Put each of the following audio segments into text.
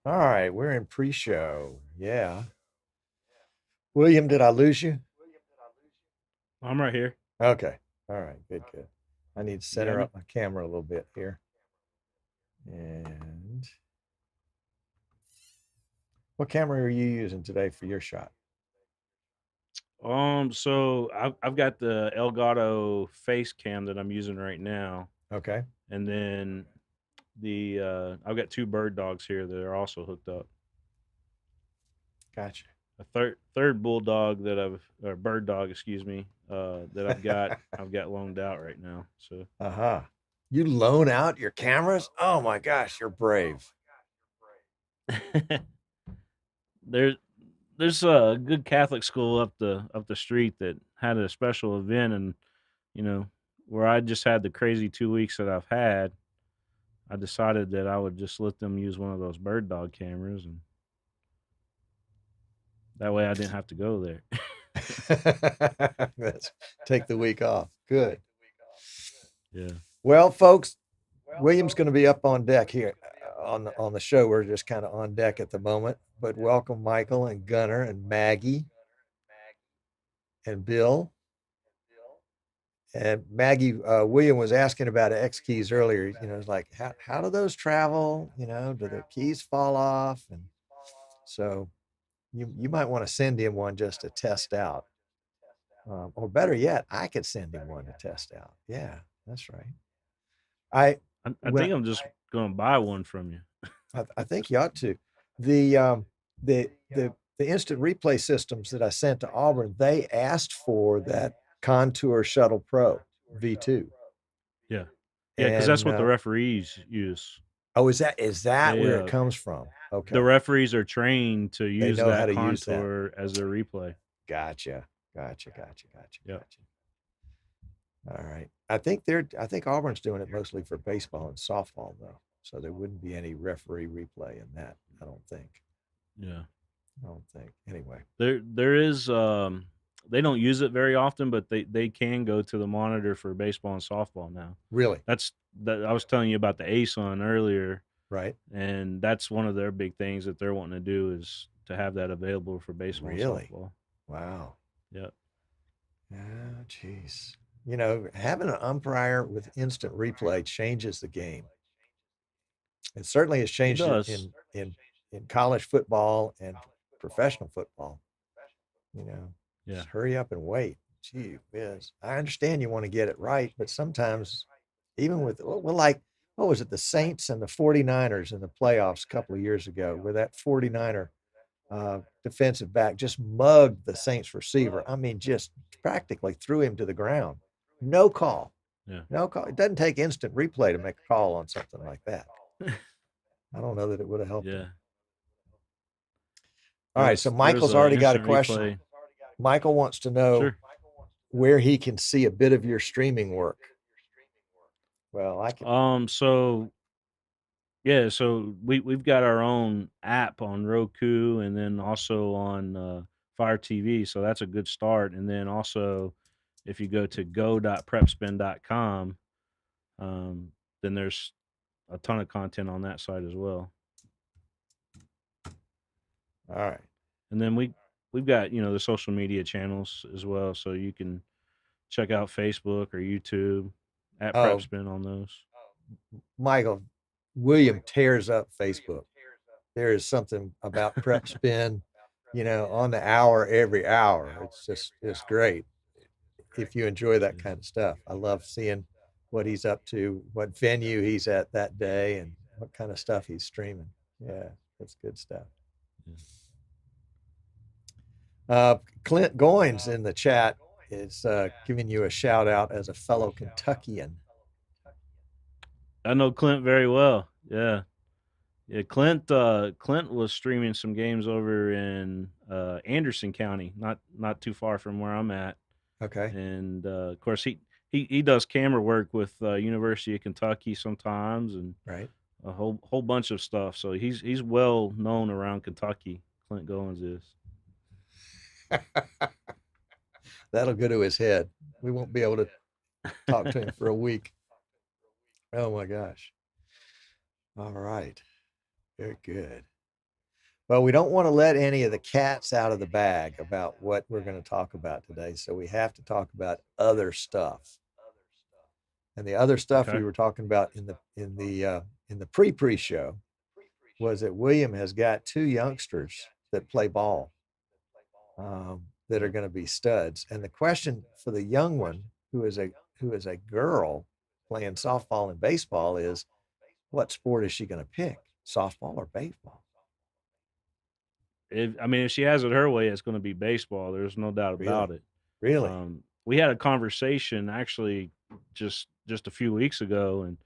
All right, we're in pre-show. Yeah. William, did I lose you? I'm right here. Okay. All right, good, good. I need to You got center me? up my camera a little bit here. And what camera are you using today for your shot? So I've got the Elgato face cam that I'm using right now, Okay, and then the I've got two bird dogs here that are also hooked up. gotcha. A third bulldog that or bird dog, excuse me, that I've got loaned out right now. So Uh-huh. You loan out your cameras? Oh my gosh, you're brave. there's there's a good Catholic school up the street that had a special event, and you know where I just had the crazy 2 weeks that I've had. I decided that I would just let them use one of those bird dog cameras, and that way I didn't have to go there. Let's take the week off. Good. Yeah. Well, folks, William's going to be up on deck here on the show. We're just kind of on deck at the moment, but welcome Michael and Gunnar and Maggie and Bill. And Maggie, William was asking about XKeys earlier. It's like, how do those travel? Do the keys fall off? And so you might want to send him one just to test out. Or better yet, I could send him one to test out. Yeah, that's right. I I when think I'm just gonna buy one from you. I think you ought to. The the the instant replay systems that I sent to Auburn, they asked for that Contour Shuttle Pro V2. Yeah. Yeah, because that's And what the referees use. oh, is that They where it comes from? the Okay. referees are trained to They use know how that to use that. contour as their replay. Gotcha. Gotcha. Gotcha. Gotcha. Yep. Gotcha. All right. I think Auburn's doing it mostly for baseball and softball though. So there wouldn't be any referee replay in that, I don't think. Yeah. I don't think. Anyway. There is they don't use it very often, but they can go to the monitor for baseball and softball now. Really? That's that I was telling you about the ASUN earlier, Right? and that's one of their big things that they're wanting to do is to have that available for baseball and Really? softball. Wow. Yep. Ah, jeez. Having an umpire with instant replay changes the game. It certainly has It changed it does. in college football and professional football. Yeah. Just hurry up and wait. Gee whiz. I understand you want to get it right, but sometimes even with well, like what was it, the Saints and the 49ers in the playoffs a couple of years ago, where that 49er defensive back just mugged the Saints receiver. I mean, just practically threw him to the ground. No call. Yeah. No call. It doesn't take instant replay to make a call on something like that. I don't know that it would have helped him. Yeah. All right. So There's Michael's a already got a instant question. replay. Michael wants to know Sure. where he can see a bit of your streaming work. Well, I can. So yeah, so we've got our own app on Roku and then also on Fire TV, so that's a good start. And then also if you go to go.prepspin.com, then there's a ton of content on that site as well. All right. And then we've got, the social media channels as well, so you can check out Facebook or YouTube at Oh, PrepSpin on those. Michael, William tears up Facebook. There is something about prep spin, on the hour every hour. It's great. If you enjoy that Yeah. kind of stuff, I love seeing what he's up to, what venue he's at that day, and what kind of stuff he's streaming. Yeah, that's good stuff. Yeah. Clint Goins in the chat is giving you a shout out as a fellow Kentuckian. I know Clint very well. Yeah. Yeah, Clint was streaming some games over in Anderson County, not too far from where I'm at, Okay. and of course he does camera work with University of Kentucky sometimes, and Right. a whole bunch of stuff. So he's well known around Kentucky. Clint Goins is. That'll go to his head. We won't be able to talk to him for a week. Oh my gosh. All right. Very good. But we don't want to let any of the cats out of the bag about what we're going to talk about today. So we have to talk about other stuff. And the other stuff we Okay. were talking about in the pre show was that William has got two youngsters that play ball that are going to be studs. And the question for the young one, who is a girl playing softball and baseball, is what sport is she going to pick, softball or baseball? I mean, if she has it her way, it's going to be baseball. There's no doubt about Really, it. really. We had a conversation actually just a few weeks ago, and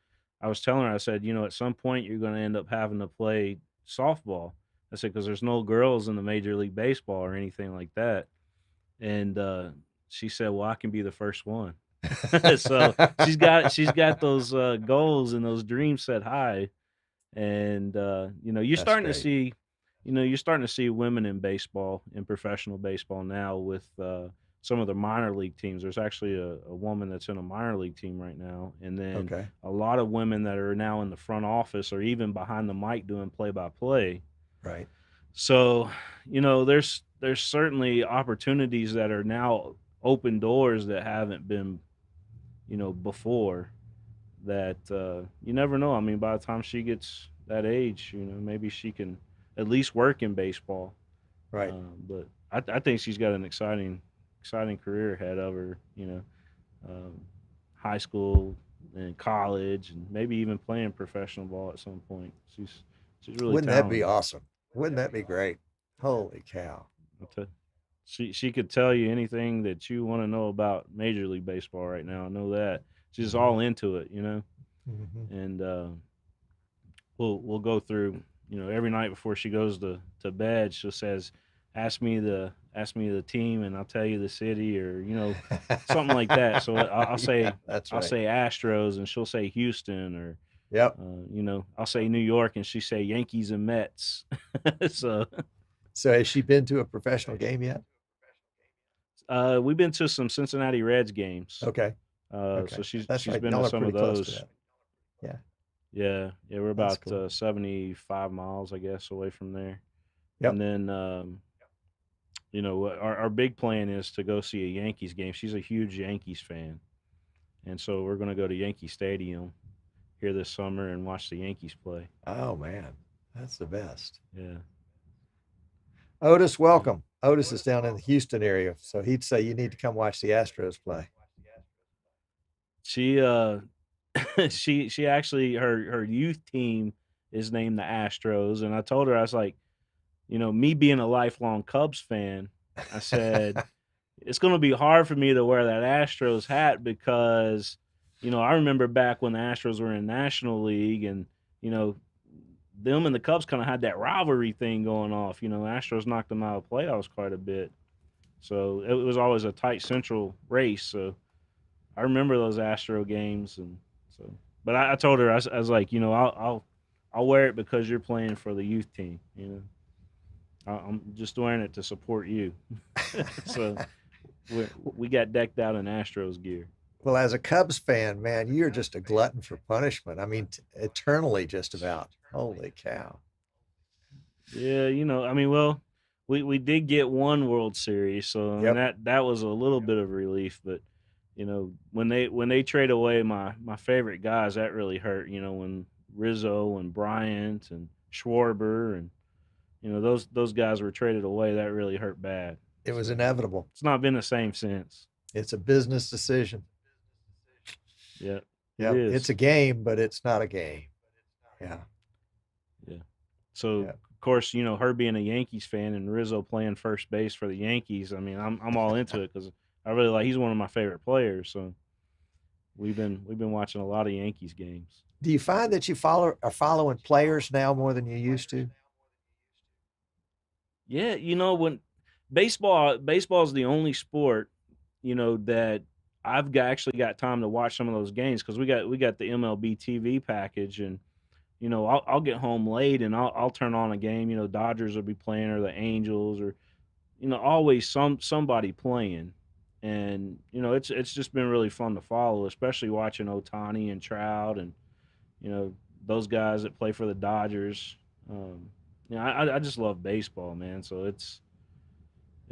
I was telling her, I said, at some point you're going to end up having to play softball. I said because there's no girls in the Major League Baseball or anything like that, and she said, "Well, I can be the first one." So she's got those goals and those dreams set high, and you're That's starting to great. see, you're starting to see women in baseball, in professional baseball now with some of the minor league teams. There's actually a woman that's in a minor league team right now, and then Okay. a lot of women that are now in the front office or even behind the mic doing play by play. Right. So, there's certainly opportunities that are now open doors that haven't been, before that you never know. I mean, by the time she gets that age, maybe she can at least work in baseball. Right. But I think she's got an exciting career ahead of her. Um, High school and college, and maybe even playing professional ball at some point. She's really Wouldn't that be talented. awesome? Wouldn't that be great? Holy cow. I'll tell- she could tell you anything that you want to know about Major League Baseball right now. I know that she's Mm-hmm. all into it, Mm-hmm. and we'll go through, every night before she goes to bed. She says, ask me the team, and I'll tell you the city, or something like that. So I'll Yeah, say that's I'll right. say Astros, and she'll say Houston, or Yep. I'll say New York, and she say Yankees and Mets. So So has she been to a professional game yet? we've been to some Cincinnati Reds games. Okay. So Okay. she's That's she's right. been to Y'all are some pretty of close to those. that. Yeah. Yeah, we're That's about cool. 75 miles, I guess, away from there. And Yep. then, our big plan is to go see a Yankees game. She's a huge Yankees fan, and so we're going to go to Yankee Stadium here this summer and watch the Yankees play. Oh man. That's the best. Yeah, Otis, yeah. welcome. Otis is down in the Houston area, so he'd say you need to come watch the Astros play. She she actually her youth team is named the Astros, and I told her, I was like, me being a lifelong Cubs fan, I said it's going to be hard for me to wear that Astros hat because, I remember back when the Astros were in National League, and, you know, them and the Cubs kind of had that rivalry thing going off. Astros knocked them out of playoffs quite a bit. So it was always a tight central race. So I remember those Astro games. And so, but I told her, I was like, I'll wear it because you're playing for the youth team. I'm just wearing it to support you. So we got decked out in Astros gear. Well, as a Cubs fan, man, you're just a glutton for punishment. I mean, eternally, just about. Holy cow. Yeah, I mean, well, we did get one World Series, so I mean Yep. that was a little bit of relief, but when they trade away my favorite guys, that really hurt. When Rizzo and Bryant and Schwarber and those guys were traded away, that really hurt bad. It was So inevitable. it's not been the same since. It's a business decision. Yeah, it Yep. It's is. a game, but it's not a game. Yeah. Yeah. So Yeah. of course, her being a Yankees fan and Rizzo playing first base for the Yankees. I mean, I'm all into it because I really like. He's one of my favorite players. So we've been watching a lot of Yankees games. Do you find that you are following players now more than you used to? Yeah, when baseball is the only sport, that actually got time to watch some of those games because we got the MLB TV package, and I'll get home late and I'll turn on a game. Dodgers will be playing, or the Angels, or always somebody playing, and it's just been really fun to follow, especially watching Otani and Trout, and you know those guys that play for the Dodgers. Um, Yeah, I just love baseball, man. So it's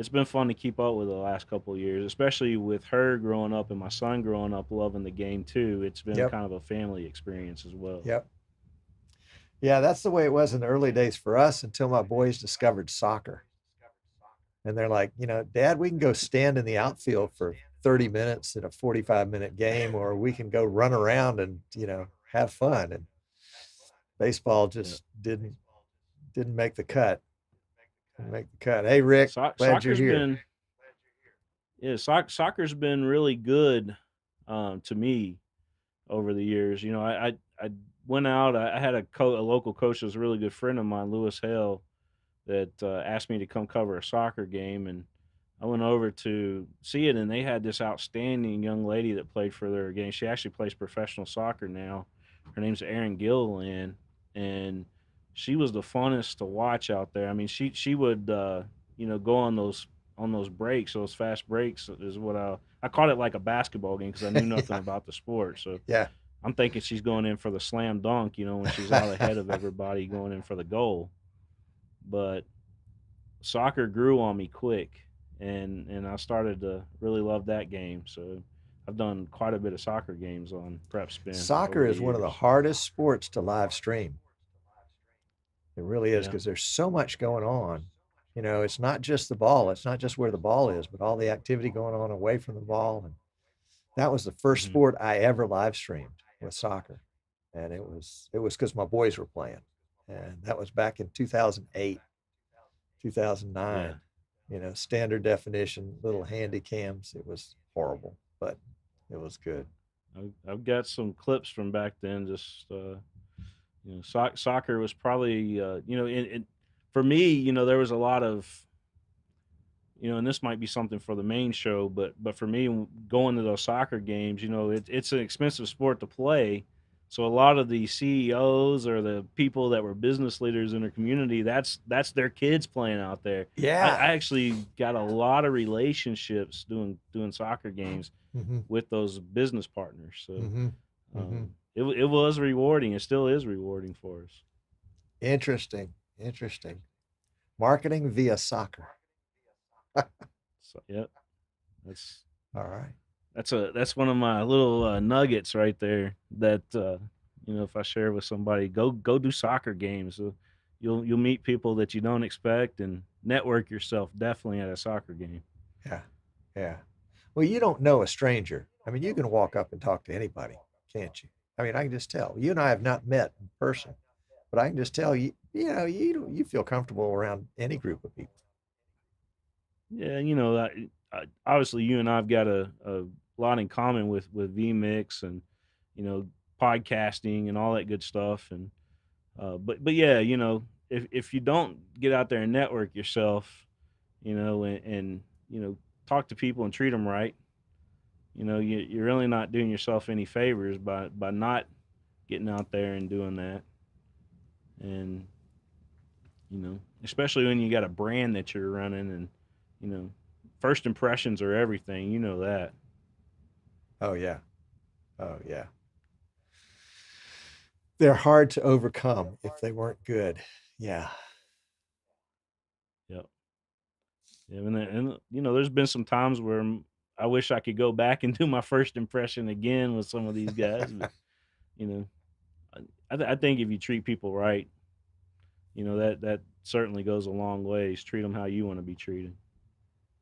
been fun to keep up with the last couple of years, especially with her growing up and my son growing up loving the game too. It's been Yep. kind of a family experience as well. Yep. Yeah, that's the way it was in the early days for us until my boys discovered soccer. And they're like, Dad, we can go stand in the outfield for 30 minutes in a 45-minute game, or we can go run around and, have fun. And baseball Yeah. just didn't make the cut. Didn't make the cut. Hey, Rick, glad you're Soccer's here. been soccer's been really good to me over the years. I went out. I had a local coach that was a really good friend of mine, Lewis Hale, that asked me to come cover a soccer game, and I went over to see it. And they had this outstanding young lady that played for their game. She actually plays professional soccer now. Her name's Erin Gilliland, and she was the funnest to watch out there. I mean, she would go on those breaks, those fast breaks is what I called it like a basketball game because I knew nothing Yeah. about the sport. So Yeah. I'm thinking she's going in for the slam dunk, when she's out ahead of everybody going in for the goal. But soccer grew on me quick, and I started to really love that game. So I've done quite a bit of soccer games on Prep Spin over Soccer the is one of the years. hardest sports to live stream. It really is Yeah. because there's so much going on. It's not just the ball. It's not just where the ball is, but all the activity going on away from the ball. And that was the first Hmm. sport I ever live streamed with soccer. And it was because my boys were playing. And that was back in 2008, Yeah. 2009. Standard definition, little handy cams. It was horrible, but it was good. I've got some clips from back then. Just soccer was probably for me. There was a lot of and this might be something for the main show, but for me, going to those soccer games, it's an expensive sport to play. So a lot of the CEOs or the people that were business leaders in their community, that's their kids playing out there. I Yeah. actually got a lot of relationships doing soccer games Mm-hmm. with those business partners. So Mm-hmm. Mm-hmm. it was rewarding. It still is rewarding for us. Interesting. Interesting. Marketing via soccer. So yep, that's All right. that's one of my little nuggets right there. That if I share with somebody, go do soccer games. You'll meet people that you don't expect and network yourself definitely at a soccer game. Yeah. Yeah. Well, you don't know a stranger. I mean, you can walk up and talk to anybody, can't you? I mean, I can just tell. You and I have not met in person, but I can just tell you, you feel comfortable around any group of people. Yeah, obviously you and I've got a lot in common with VMix and you know podcasting and all that good stuff. And but yeah, if you don't get out there and network yourself, and talk to people and treat them right, you're really not doing yourself any favors by not getting out there and doing that. And especially when you got a brand that you're running, and you know, first impressions are everything. You know that. Oh, yeah. Oh, yeah. They're hard to overcome if they weren't good. Yeah. Yep. Yeah, and there's been some times where I wish I could go back and do my first impression again with some of these guys, but you know, I think if you treat people right, that certainly goes a long ways. Treat them how you want to be treated.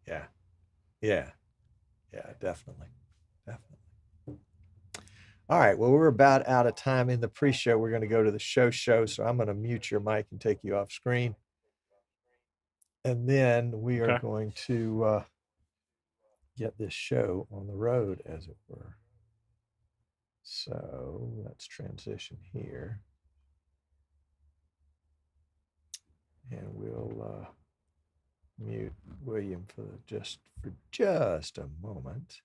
Yeah. Yeah. Yeah. Definitely. Definitely. All right. Well, we're about out of time in the pre-show. We're going to go to the show. So I'm going to mute your mic and take you off screen. And then we are Okay. going to get this show on the road, as it were. So let's transition here. And we'll mute William for just a moment.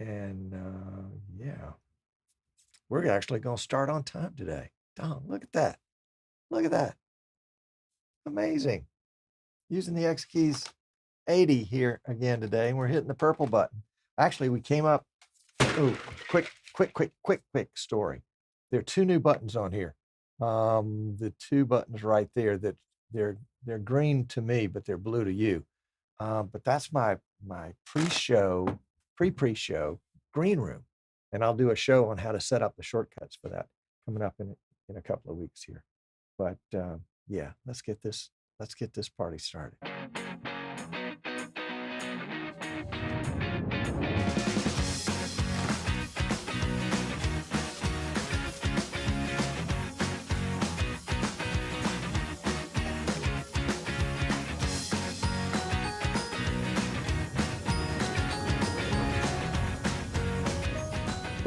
And yeah, we're actually going to start on time today. Tom, look at that. Look at that. Amazing. Using the XKeys 80 here again today, and we're hitting the purple button. Actually, we came up. Oh, quick story. There are two new buttons on here. The two buttons right there that they're green to me, but they're blue to you. But that's my pre-show, pre-show green room, and I'll do a show on how to set up the shortcuts for that coming up in a couple of weeks here. But yeah, let's get this party started.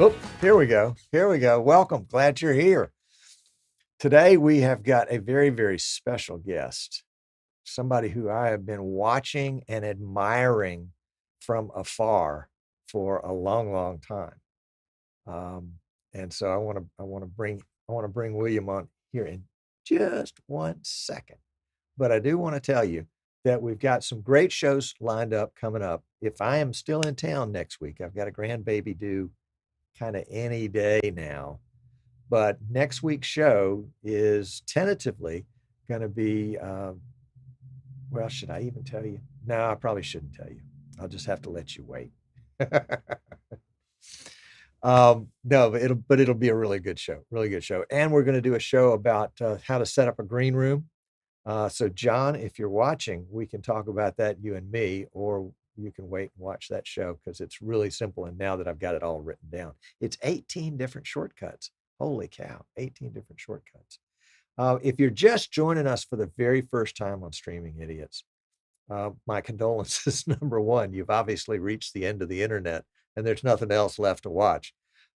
Oh, here we go. Here we go. Welcome. Glad you're here. Today we have got a very, very special guest, somebody who I have been watching and admiring from afar for a long, long time. And so I want to bring William on here in just 1 second. But I do want to tell you that we've got some great shows lined up coming up. If I am still in town next week, I've got a grandbaby due kind of any day now. But next week's show is tentatively going to be, well, should I even tell you? No, I probably shouldn't tell you. I'll just have to let you wait. No, but it'll be a really good show, And we're going to do a show about how to set up a green room. So John, if you're watching, we can talk about that, you and me, or you can wait and watch that show because it's really simple. And now that I've got it all written down, it's 18 different shortcuts. Holy cow, 18 different shortcuts. If you're just joining us for the very first time on Streaming Idiots, my condolences. Number one, you've obviously reached the end of the internet and there's nothing else left to watch.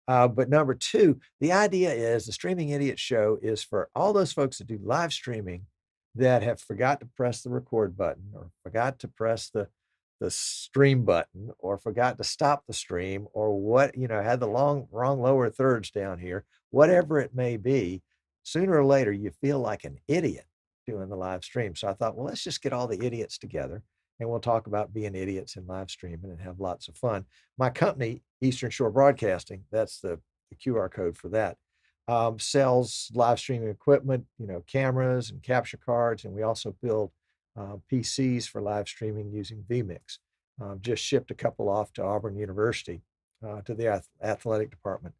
But number two, the idea is the Streaming Idiot show is for all those folks that do live streaming that have forgot to press the record button or forgot to press the stream button or forgot to stop the stream or what, had the wrong lower thirds down here, whatever it may be. Sooner or later, you feel like an idiot doing the live stream. So I thought, well, let's just get all the idiots together and we'll talk about being idiots in live streaming and have lots of fun. My company, Eastern Shore Broadcasting, that's the QR code for that, sells live streaming equipment, cameras and capture cards. And we also build PCs for live streaming using VMix. Just shipped a couple off to Auburn University to the athletic department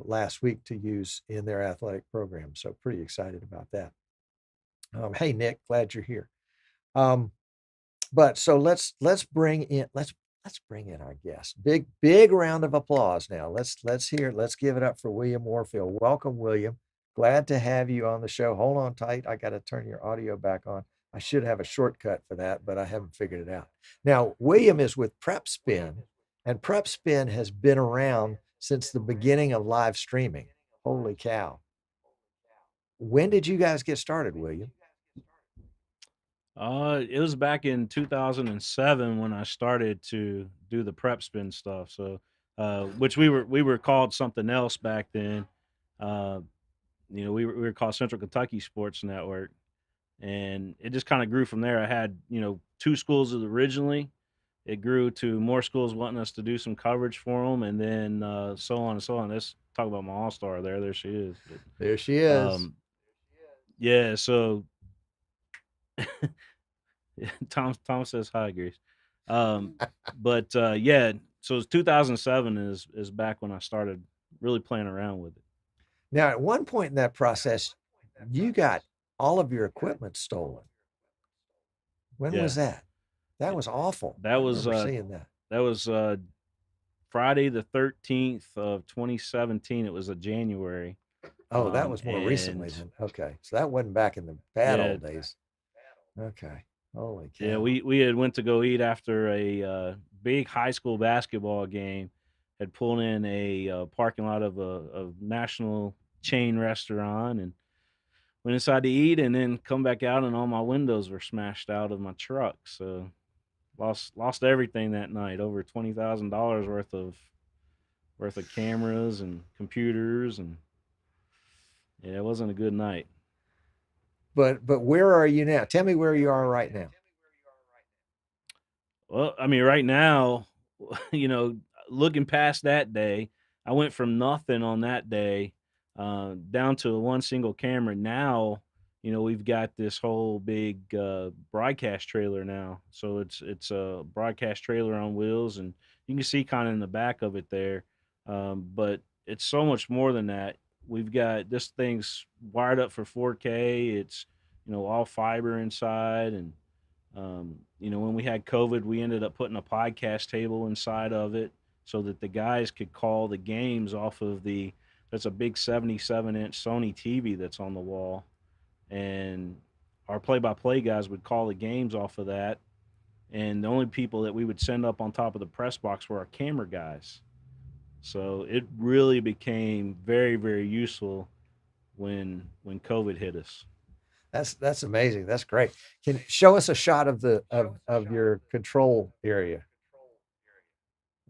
last week to use in their athletic program. So pretty excited about that. Hey Nick, glad you're here. But so let's bring in our guest. Big round of applause now. Let's give it up for William Warfield. Welcome, William. Glad to have you on the show. Hold on tight. I got to turn your audio back on. I should have a shortcut for that, but I haven't figured it out. Now, William is with PREPSPIN, and PREPSPIN has been around since the beginning of live streaming. Holy cow. When did you guys get started, William? It was back in 2007 when I started to do the PREPSPIN stuff. So, which we were called something else back then. We were called Central Kentucky Sports Network, and it just kind of grew from there. I had 2 schools originally. It grew to more schools wanting us to do some coverage for them, and then so on and so on. Let's talk about my all-star there. There she is. There she is. Yeah. So. Tom says hi, Grace. But yeah, so it's 2007 is back when I started really playing around with it. Now, at one point in that process, you got all of your equipment stolen. When was that? That was awful. That was seeing that. That was Friday the 13th of 2017. It was a January. Oh, that was more recently then. Okay, so that wasn't back in the bad old days. Okay. Holy cow. Yeah, we had went to go eat after a big high school basketball game. Had pulled in a parking lot of a national chain restaurant and went inside to eat, and then come back out, and all my windows were smashed out of my truck. So lost everything that night. Over $20,000 worth of cameras and computers, and yeah, it wasn't a good night. But where are you now? Tell me where you are right now. Well, I mean, right now, looking past that day, I went from nothing on that day down to one single camera. Now, we've got this whole big broadcast trailer now. So it's a broadcast trailer on wheels, and you can see kind of in the back of it there. But it's so much more than that. We've got this thing's wired up for 4K. It's all fiber inside, and when we had COVID, we ended up putting a podcast table inside of it so that the guys could call the games off of there's a big 77-inch Sony TV that's on the wall, and our play-by-play guys would call the games off of that. And the only people that we would send up on top of the press box were our camera guys. So it really became very, very useful when COVID hit us. That's amazing. That's great. Can show us a shot of of your control area.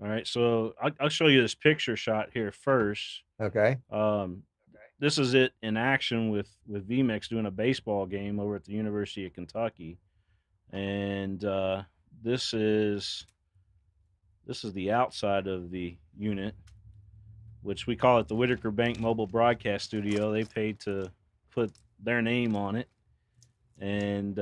All right, so I'll show you this picture shot here first. Okay. This is it in action with VMix doing a baseball game over at the University of Kentucky, and this is the outside of the unit, which we call it the Whitaker Bank Mobile Broadcast Studio. They paid to put their name on it, and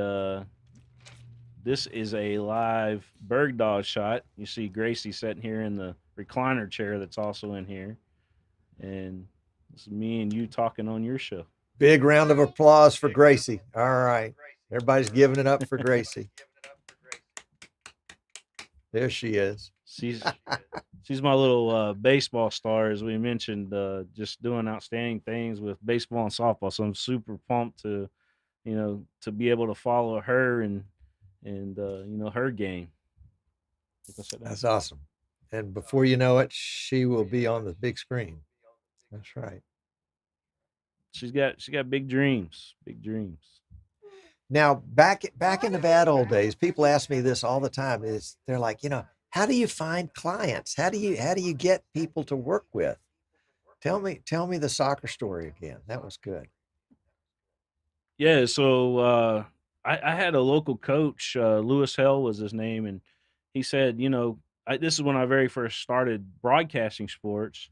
this is a live BirdDog shot. You see Gracie sitting here in the recliner chair that's also in here, and this is me and you talking on your show. Big round of applause for Gracie. All right. Everybody's giving it up for Gracie. There she is. She's my little baseball star, as we mentioned, just doing outstanding things with baseball and softball. So I'm super pumped to be able to follow her and her game. That's awesome. And before you know it, she will be on the big screen. That's right. She's got big dreams. Big dreams. Now, back in the bad old days, people ask me this all the time. They're like, how do you find clients? How do you get people to work with? Tell me the soccer story again. That was good. Yeah, so I had a local coach, Lewis Hell was his name, and he said, this is when I very first started broadcasting sports.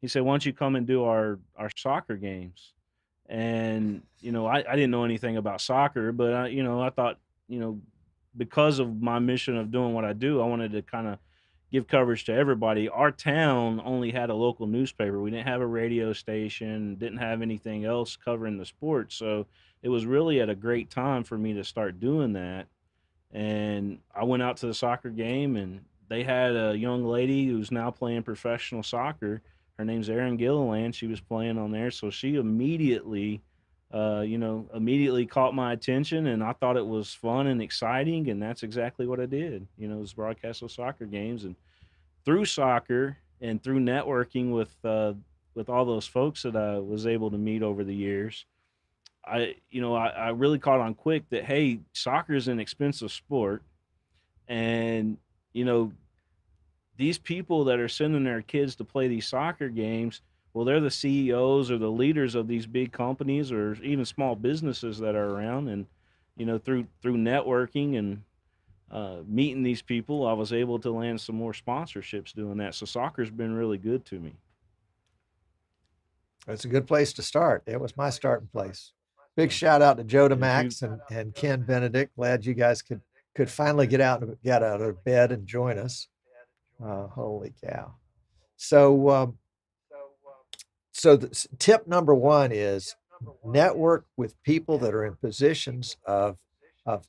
He said, "Why don't you come and do our soccer games?" And I didn't know anything about soccer, but I thought, because of my mission of doing what I do, I wanted to kind of give coverage to everybody. Our town only had a local newspaper. We didn't have a radio station, didn't have anything else covering the sports. So it was really at a great time for me to start doing that. And I went out to the soccer game, and they had a young lady who's now playing professional soccer. Her name's Erin Gilliland. She was playing on there. So she immediately caught my attention, and I thought it was fun and exciting, and that's exactly what I did. Was broadcast those soccer games, and through soccer and through networking with all those folks that I was able to meet over the years, I really caught on quick that, hey, soccer is an expensive sport, and these people that are sending their kids to play these soccer games, well, they're the CEOs or the leaders of these big companies or even small businesses that are around. And, through networking and meeting these people, I was able to land some more sponsorships doing that. So soccer's been really good to me. That's a good place to start. It was my starting place. Big shout out to Joe DeMax and Ken Benedict. Glad you guys could finally get out of bed and join us. Holy cow. So tip number one is network with people that are in positions of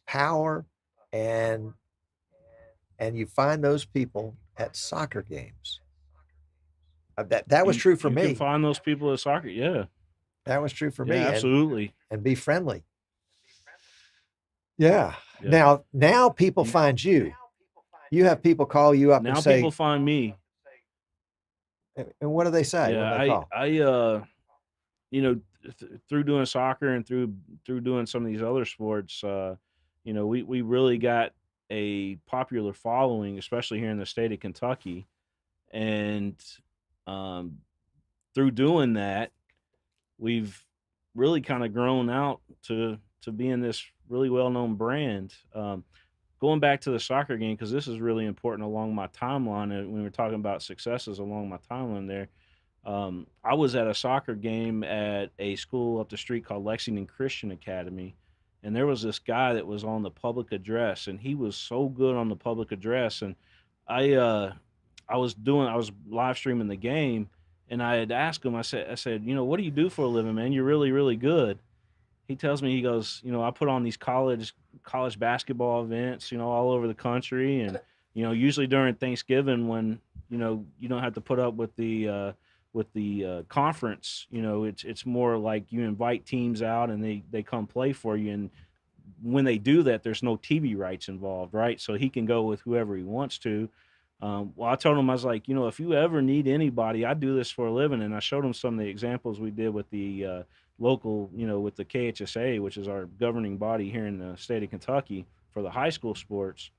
power, and you find those people at soccer games. That was true for me. You can find those people at soccer. Yeah. That was true for me. Absolutely. And be friendly. Yeah. Now people find you. You have people call you up and say. Now people find me. And what do they say? Yeah, through doing soccer and through doing some of these other sports, we really got a popular following, especially here in the state of Kentucky. And through doing that, we've really kind of grown out to being this really well-known brand. Going back to the soccer game, because this is really important along my timeline, and when we're talking about successes along my timeline there, I was at a soccer game at a school up the street called Lexington Christian Academy, and there was this guy that was on the public address, and he was so good on the public address. And I uh, I was live streaming the game, and I had asked him. I said, what do you do for a living, man? You're really, really good. He tells me, he goes, I put on these college basketball events, all over the country, and usually during Thanksgiving when you don't have to put up with the conference. It's more like you invite teams out and they come play for you, and when they do that, there's no TV rights involved, right? So he can go with whoever he wants to. Well, I told him, I was like, if you ever need anybody, I do this for a living. And I showed him some of the examples we did with the local, with the KHSA, which is our governing body here in the state of Kentucky for the high school sports.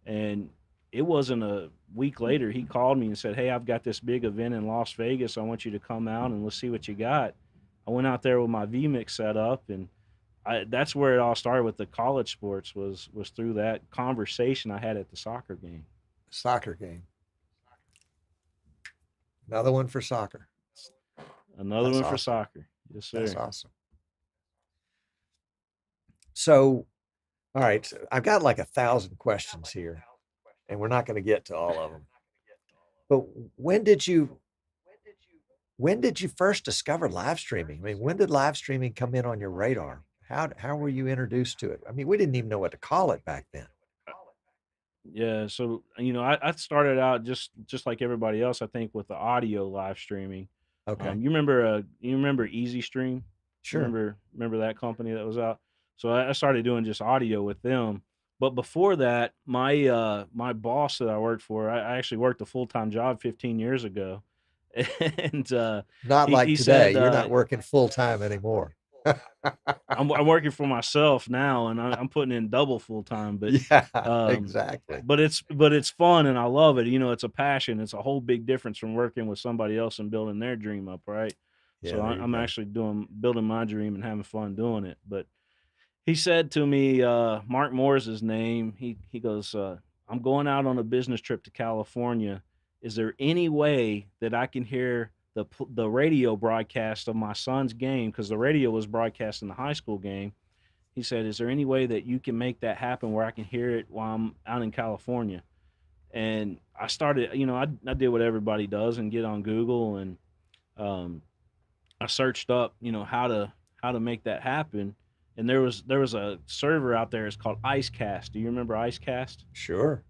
And it wasn't a week later, he called me and said, "Hey, I've got this big event in Las Vegas. I want you to come out and let's see what you got." I went out there with my VMix set up, and that's where it all started with the college sports was through that conversation I had at the soccer game. Soccer game. Another one for soccer. Another That's one for awesome. soccer. Yes, sir. That's awesome. So, all right, so I've got like 1,000 questions here, and we're not going to get to all of them. But when did you first discover live streaming? I mean, when did live streaming come in on your radar? How were you introduced to it? I mean, we didn't even know what to call it back then. Yeah, so I started out just like everybody else, I think, with the audio live streaming. Okay, You remember Easy Stream? You sure. remember that company that was out? So I started doing just audio with them. But before that, my boss that I worked for, I actually worked a full time job 15 years ago, and Not like he today. said, You're not working full time anymore. I'm working for myself now, and I'm putting in double full time, Yeah, um, exactly. but it's fun and I love it. It's a passion. It's a whole big difference from working with somebody else and building their dream up, right? Yeah, So there you I'm go. actually building my dream and having fun doing it. But he said to me, Mark Moore is his name. He goes, "I'm going out on a business trip to California. Is there any way that I can hear the radio broadcast of my son's game? Because the radio was broadcasting the high school game." He said, "Is there any way that you can make that happen where I can hear it while I'm out in California?" And I started, I did what everybody does and get on Google, and um, I searched up, how to make that happen. And there was a server out there. It's called IceCast. Do you remember IceCast? Sure.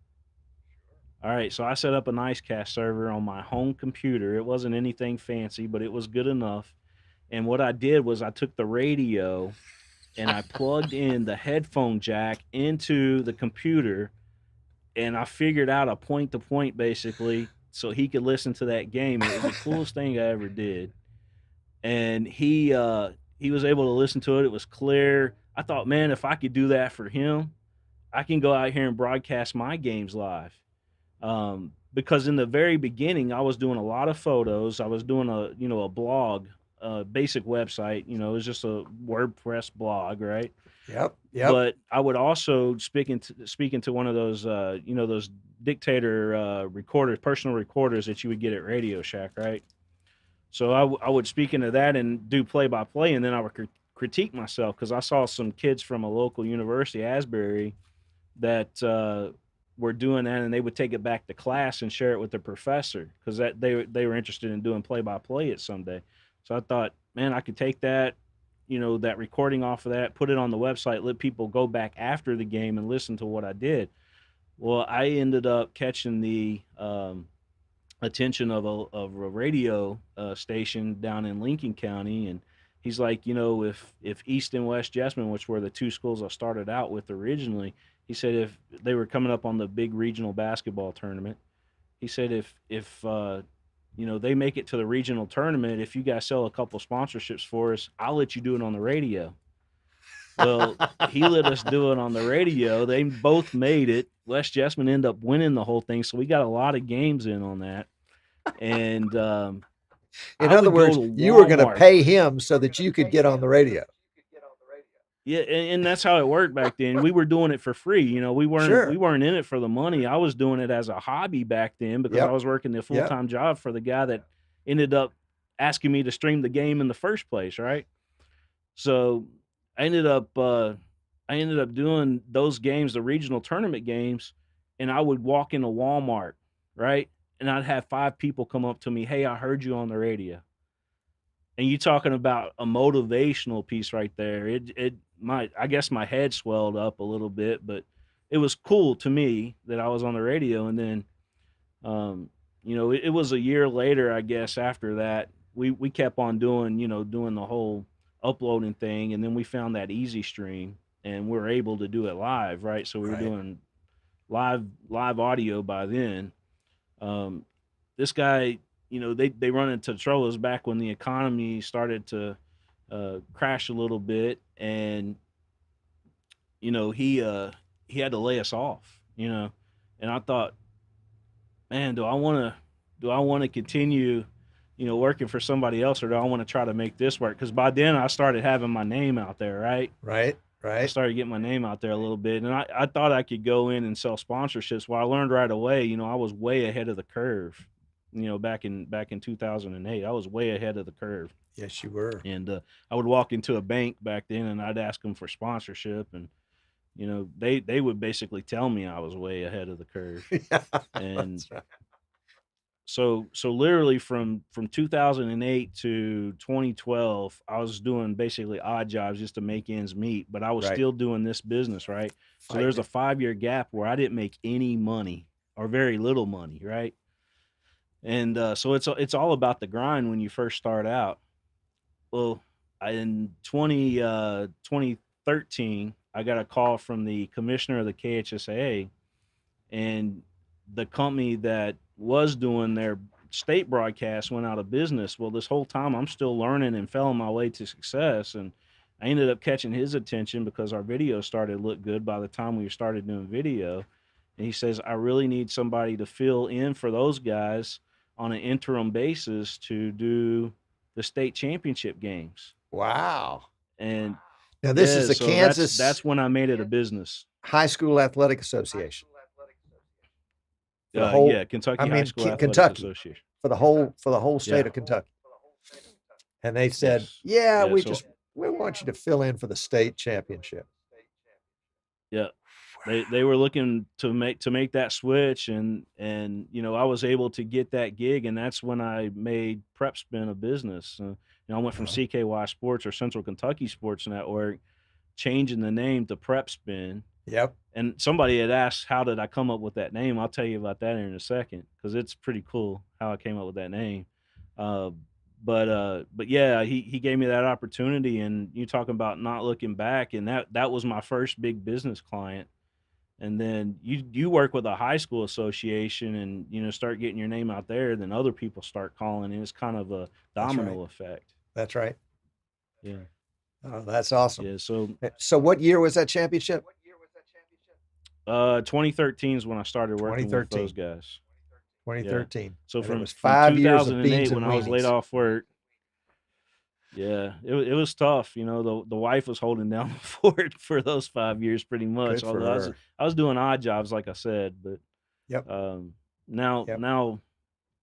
All right, so I set up an IceCast server on my home computer. It wasn't anything fancy, but it was good enough. And what I did was I took the radio and I plugged in the headphone jack into the computer, and I figured out a point to point basically so he could listen to that game. It was the coolest thing I ever did. And he was able to listen to it. It was clear. I thought, man, if I could do that for him, I can go out here and broadcast my games live. Because in the very beginning, I was doing a lot of photos. I was doing a blog, basic website. It was just a WordPress blog, right? Yep. Yep. But I would also speaking to one of those those dictator recorders, personal recorders that you would get at Radio Shack, right? So I would speak into that and do play by play, and then I would critique myself because I saw some kids from a local university, Asbury, that were doing that, and they would take it back to class and share it with their professor because that they were interested in doing play by play it someday. So I thought, man, I could take that, that recording off of that, put it on the website, let people go back after the game and listen to what I did. Well, I ended up catching the attention of a radio station down in Lincoln County, and he's like, if East and West Jessamine, which were the two schools I started out with originally, he said if they were coming up on the big regional basketball tournament, he said if they make it to the regional tournament, if you guys sell a couple sponsorships for us, I'll let you do it on the radio. Well, he let us do it on the radio. They both made it. West Jessamine ended up winning the whole thing, so we got a lot of games in on that. And In I other would go words, to you were going to Walmart. pay him so that you could get on the radio. Yeah, and that's how it worked back then. We were doing it for free. We Sure. weren't in it for the money. I was doing it as a hobby back then because I Yep. was working the Yep. full-time job for the guy that ended up asking me to stream the game in the first place, right? So I ended up doing those games, the regional tournament games, and I would walk into Walmart, right? And I'd have 5 people come up to me, "Hey, I heard you on the radio." And you talking about a motivational piece right there. I guess my head swelled up a little bit, but it was cool to me that I was on the radio. And then um, it was a year later, I guess, after that, we kept on doing, doing the whole uploading thing, and then we found that easy stream and we were able to do it live, right? So we were Right. doing live audio by then. Um, this guy, they run into troubles back when the economy started to crash a little bit, and he had to lay us off, and I thought, man, do I want to continue, working for somebody else, or do I want to try to make this work? Because by then I started having my name out there, right? Right. I Right. started getting my name out there a little bit, and I thought I could go in and sell sponsorships. Well, I learned right away, I was way ahead of the curve. Back in 2008, I was way ahead of the curve, Yes, you were. and I would walk into a bank back then, and I'd ask them for sponsorship, and they would basically tell me I was way ahead of the curve, Yeah, and that's right. so literally from 2008 to 2012, I was doing basically odd jobs just to make ends meet, but I was Right. still doing this business, right? So there's Fighting a 5-year gap where I didn't make any money or very little money, right? And so it's all about the grind when you first start out. Well, in 2013, I got a call from the commissioner of the KHSAA, and the company that was doing their state broadcast went out of business. Well, this whole time I'm still learning and fell on my way to success, and I ended up catching his attention because our video started to look good by the time we started doing video. And he says, I really need somebody to fill in for those guys on an interim basis to do the state championship games. Wow. And Now this is yeah, the so that's Kansas when I made it a business. High School Athletic Association for the Yeah, whole. I Kentucky High mean, School Athletics Kentucky Association. for the whole state Yeah. of Kentucky. And they said, Yes. "Yeah, Yeah. So we want you to fill in for the state championship." yeah, they were looking to make that switch, and I was able to get that gig, and that's when I made PrepSpin a business. I went from Uh-huh. CKY Sports, or Central Kentucky Sports Network, changing the name to PrepSpin. Yep. And somebody had asked, how did I come up with that name? I'll tell you about that in a second, because it's pretty cool how I came up with that name. Uh, but yeah, he gave me that opportunity, and you talking about not looking back, and that was my first big business client. And then you work with a high school association, and start getting your name out there, then other people start calling, and it's kind of a That's right. domino effect. That's right. Yeah. Oh, that's awesome. Yeah. So So what year was that championship? 2013 is when I started working with 2013. those guys. 2013. So And it from was from 5 years of 2008, beans when and I was laid weenies. off work, yeah, it was tough. The wife was holding down the fort for those 5 years pretty much. Good for Although her. I was doing odd jobs, like I said, but Yep. now Yep.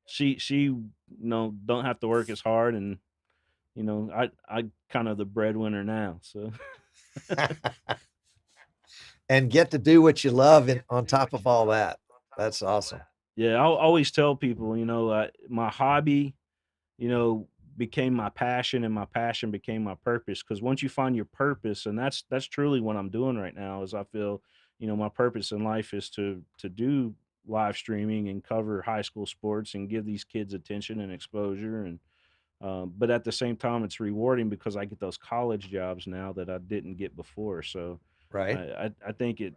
she don't have to work as hard, and I kind of the breadwinner now. So And get to do what you love on top of all that. That's awesome. yeah, I'll always tell people, my hobby, you know, became my passion, and my passion became my purpose. Because once you find your purpose, and that's truly what I'm doing right now, is I feel, my purpose in life is to do live streaming and cover high school sports and give these kids attention and exposure. And but at the same time, it's rewarding because I get those college jobs now that I didn't get before. So Right. I think you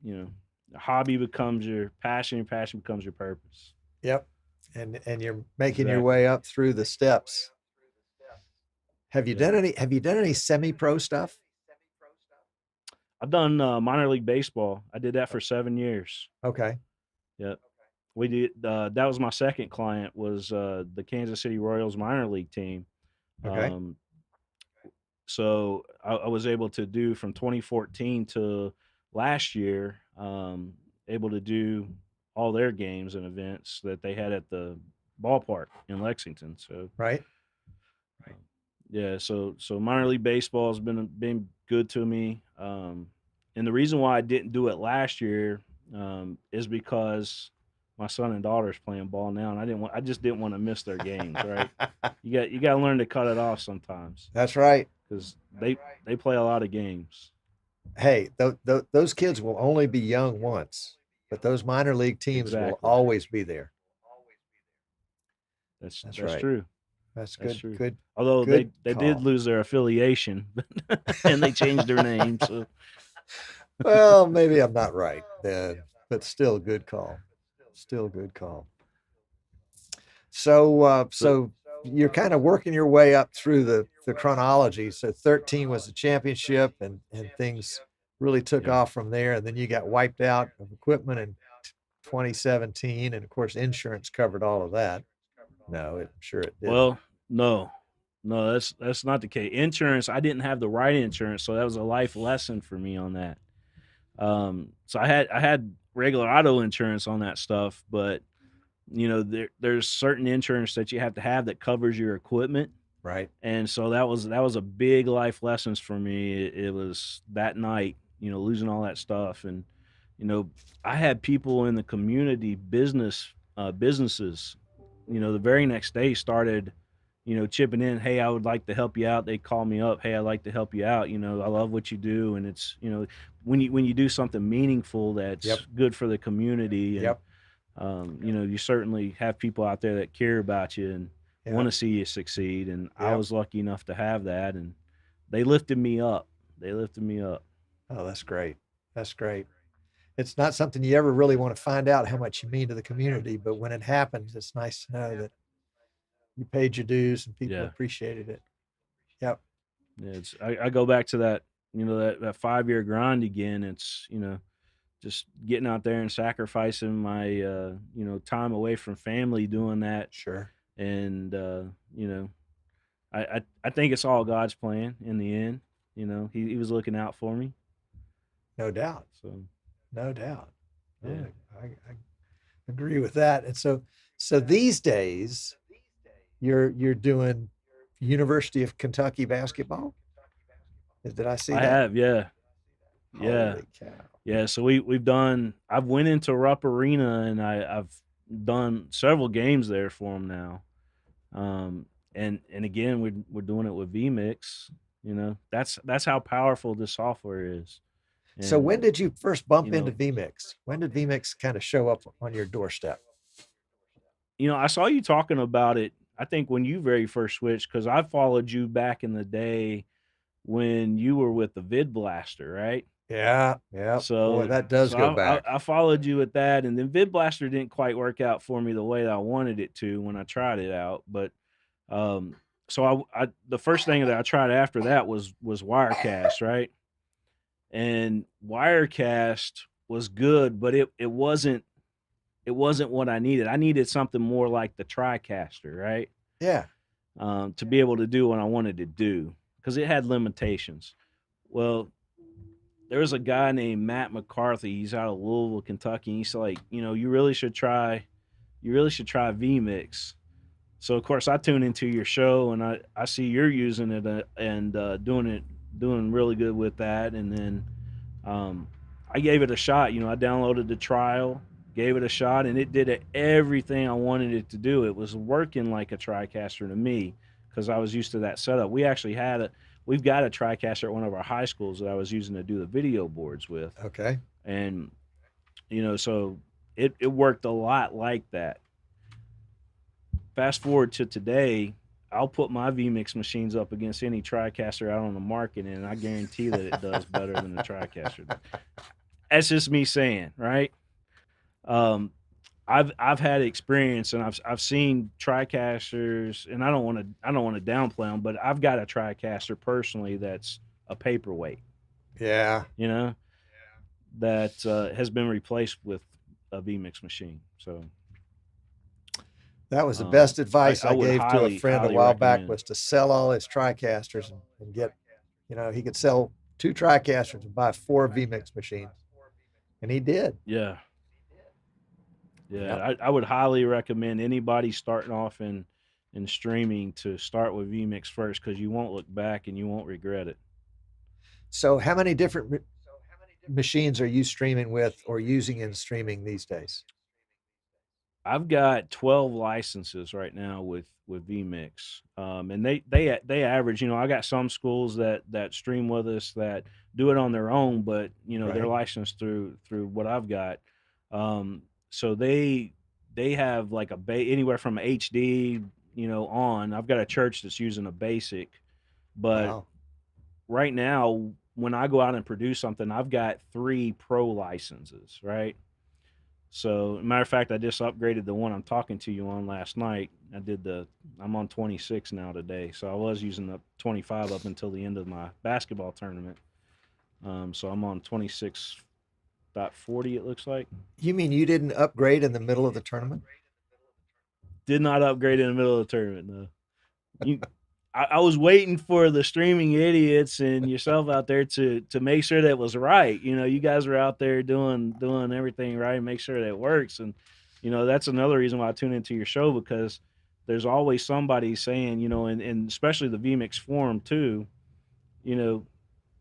know, a hobby becomes your passion becomes your purpose. Yep. And you're making your Exactly. way up through the steps. Have you Yeah. done any semi-pro stuff? I've done minor league baseball. I did that for 7 years. Okay. Yep. We did. That was my second client, was the Kansas City Royals minor league team. Okay. Um, so I was able to do from 2014 to last year, able to do all their games and events that they had at the ballpark in Lexington. So Right. Yeah, so minor league baseball has been good to me. And the reason why I didn't do it last year is because my son and daughter's playing ball now, and I just didn't want to miss their games. Right? You got to learn to cut it off sometimes That's right. because they play a lot of games. Hey, those kids will only be young once, but those minor league teams will Exactly. always be there. That's That's that's right. true. That's That's good. true. Good. Although Good they did call. lose their affiliation, and they changed their name. So Well, maybe I'm not right then, but still good call. Still good call. so So you're kind of working your way up through the chronology. So 13 was the championship, and things really took yeah. off from there. And then you got wiped out of equipment in 2017, and of course, insurance covered all of that. No, I'm sure it didn't. Well, no, no, that's not the case. Insurance, I didn't have the right insurance, so that was a life lesson for me on that. So I had regular auto insurance on that stuff, but there's certain insurance that you have to have that covers your equipment, Right. and so that was a big life lessons for me. It was that night, losing all that stuff, and you know, I had people in the community businesses, the very next day started, chipping in. Hey, I would like to help you out. They call me up. Hey, I'd like to help you out. I love what you do, and it's when you do something meaningful Yep. that's good for the community, and Yep. you certainly have people out there that care about you and want Yep. to see you succeed. And I Yep. was lucky enough to have that, and they lifted me up. They lifted me up. Oh, that's great. That's great. It's not something you ever really want to find out how much you mean to the community, but when it happens, it's nice to know that you paid your dues and people Yeah. appreciated it. Yep. Yeah, I go back to that, that 5-year grind again. It's, just getting out there and sacrificing my time away from family doing that. Sure. And I think it's all God's plan in the end. He was looking out for me. No doubt. So No doubt. yeah. I agree with that. And so these days you're doing University of Kentucky basketball. Did I see I that? have, yeah. Yeah. Holy cow. Yeah. So I've went into Rupp Arena and I've done several games there for them now. And again, we're doing it with VMix. That's how powerful this software is. So when And did you first bump you into know, VMix? When did VMix kind of show up on your doorstep? I saw you talking about it. I think when you very first switched, because I followed you back in the day when you were with the Vid Blaster, right? Yeah, yeah. Boy, So that does so go I, back. I I followed you with that, and then Vid Blaster didn't quite work out for me the way that I wanted it to when I tried it out. But um, so the first thing that I tried after that was Wirecast, right? And Wirecast was good, but it wasn't what I needed. I needed something more like the TriCaster, right? Yeah. To be able to do what I wanted to do because it had limitations. Well, there was a guy named Matt McCarthy. He's out of Louisville, Kentucky. He's like, you really should try VMix. So of course I tune into your show and I see you're using it and doing really good with that. And then um, I gave it a shot. I downloaded the trial, gave it a shot, and it did everything I wanted it to do. It was working like a TriCaster to me because I was used to that setup. We've got a TriCaster at one of our high schools that I was using to do the video boards with, Okay. and so it worked a lot like that. Fast forward to today, I'll put my VMix machines up against any TriCaster out on the market, and I guarantee that it does better than the TriCaster. That's just me saying, right? Um, I've had experience, and I've seen TriCasters, and I don't want to downplay them, but I've got a TriCaster personally that's a paperweight, Yeah. you know, that has been replaced with a VMix machine. So That was the best I, advice I I would gave to a highly friend a highly while back recommend. was to sell all his TriCasters and get, he could sell 2 TriCasters and buy 4 VMix machines. And he did. Yeah, Yep. yeah, I would highly recommend anybody starting off in in streaming to start with VMix first, because you won't look back and you won't regret it. So how many different machines are you streaming with or using in streaming these days? I've got 12 licenses right now with VMix, and they average. I got some schools that stream with us that do it on their own, but they're Right. licensed through what I've got. So they have like anywhere from HD, on. I've got a church that's using a basic, but Wow. right now when I go out and produce something, I've got 3 pro licenses, right? So, matter of fact, I just upgraded the one I'm talking to you on last night. I'm on 26 now today. So I was using the 25 up until the end of my basketball tournament. So I'm on 26.40, it looks like. You mean you didn't upgrade in the middle of the tournament? Did not upgrade in the middle of the tournament, no. You, I was waiting for the streaming idiots and yourself out there to make sure that was right. You guys are out there doing everything right and make sure that it works. And that's another reason why I tune into your show, because there's always somebody saying, and especially the VMix forum too. You know,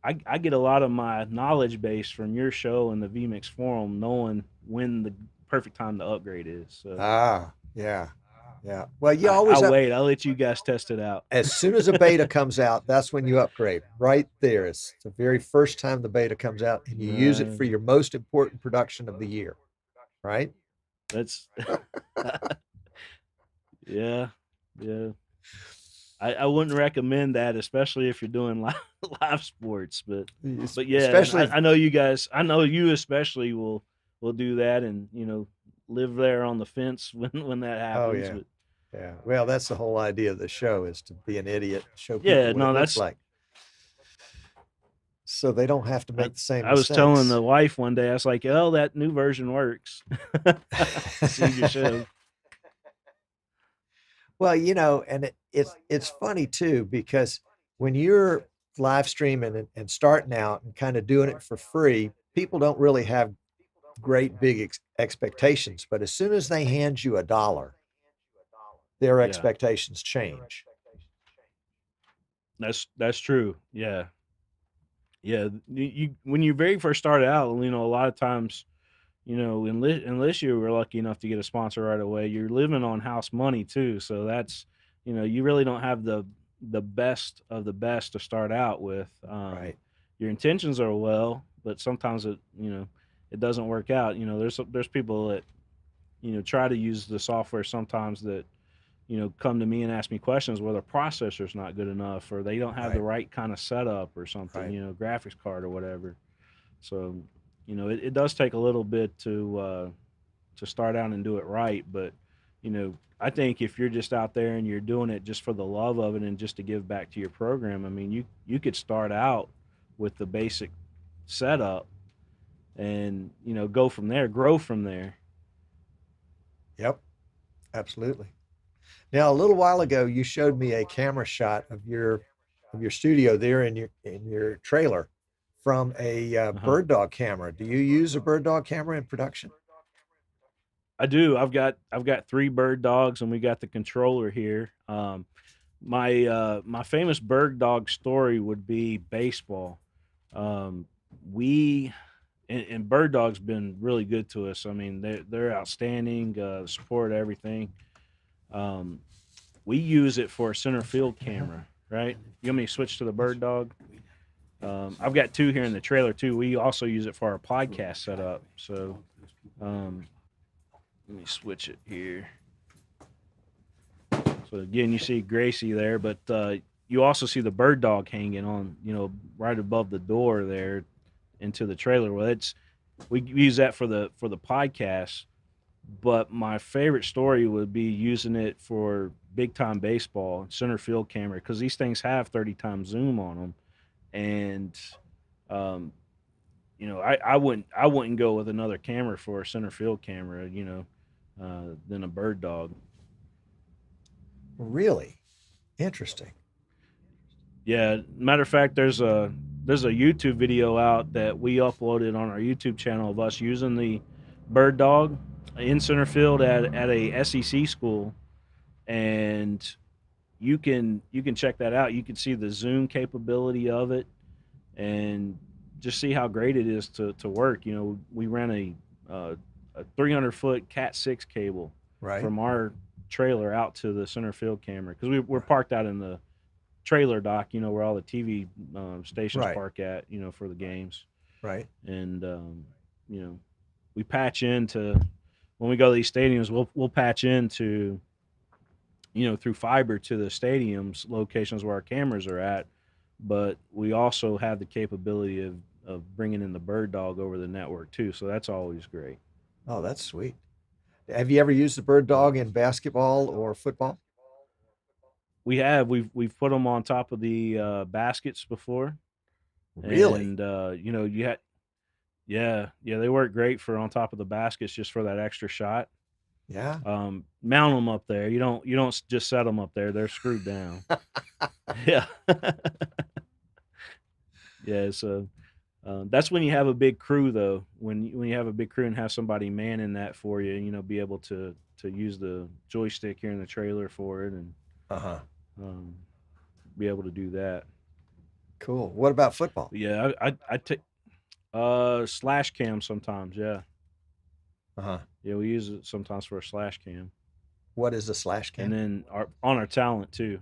I get a lot of my knowledge base from your show and the VMix forum, knowing when the perfect time to upgrade is. So Yeah. Well, you I always will up wait. I'll let you guys test it out. as soon as a beta comes out, that's when you upgrade. Right there. It's the very first time the beta comes out, and you use it for your most important production of the year. Right? That's yeah, yeah. I wouldn't recommend that, especially if you're doing live sports. But yeah, Especially I know you guys. I know you especially will do that, and live there on the fence when that happens. yeah. But Yeah. Well, that's the whole idea of the show, is to be an idiot, show yeah, people what no, it looks that's. like, so they don't have to make the same I was telling mistakes. the wife one day, I was like, "Oh, that new version works." See your show. Well, and it's funny too, because when you're live streaming and starting out and kind of doing it for free, people don't really have great big expectations. But as soon as they hand you $1, their Yeah, expectations change. that's true. Yeah. Yeah, you when you very first started out, a lot of times, unless you were lucky enough to get a sponsor right away, you're living on house money too. So that's, you really don't have the best of the best to start out with. Right. Your intentions are well, but sometimes it doesn't work out. There's people that try to use the software sometimes that come to me and ask me questions where the processor's not good enough, or they don't have the Right. right kind of setup or something, Right. graphics card or whatever. So, it does take a little bit to start out and do it right. But, I think if you're just out there and you're doing it just for the love of it and just to give back to your program, I mean, you could start out with the basic setup and, go from there, grow from there. Yep. Absolutely. Now, a little while ago, you showed me a camera shot of your studio there in your trailer from a Uh-huh. BirdDog camera. Do you use a BirdDog camera in production? I do. I've got 3 bird dogs, and we got the controller here. My famous bird dog story would be baseball. We and bird dog's been really good to us. I mean, they're outstanding. Support everything. Um, we use it for a center field camera. Right? You want me to switch to the bird dog? I've got 2 here in the trailer too. We also use it for our podcast setup. So. Let me switch it here. So again, you see Gracie there, but you also see the bird dog hanging on, right above the door there into the trailer. Well, we use that for the podcast. But my favorite story would be using it for big time baseball center field camera, because these things have 30 times zoom on them, and um, I wouldn't go with another camera for a center field camera, than a bird dog. Really interesting. Yeah, matter of fact, there's a YouTube video out that we uploaded on our YouTube channel of us using the BirdDog in center field at a SEC school, and you can check that out. You can see the zoom capability of it, and just see how great it is to work. You know, we ran a 300-foot Cat 6 cable Right. from our trailer out to the center field camera, because we're parked out in the trailer dock, you know, where all the TV stations Right. park at, you know, for the games. Right. And you know, we patch into, when we go to these stadiums, we'll patch into, you know, through fiber to the stadiums locations where our cameras are at, but we also have the capability of bringing in the BirdDog over the network too, so that's always great. Oh, that's sweet. Have you ever used the BirdDog in basketball or football? We've put them on top of the baskets before, Really? and you know, yeah, they work great for on top of the baskets just for that extra shot. Yeah. Mount them up there. You don't just set them up there; they're screwed down. Yeah, yeah. So that's when you have a big crew, though. When you have a big crew and have somebody manning that for you, you know, be able to use the joystick here in the trailer for it, and Uh-huh. um, be able to do that. Cool. What about football? But yeah, I take slash cam sometimes. Yeah, Uh-huh. yeah, we use it sometimes for a slash cam, What is a slash and cam? then on our talent too.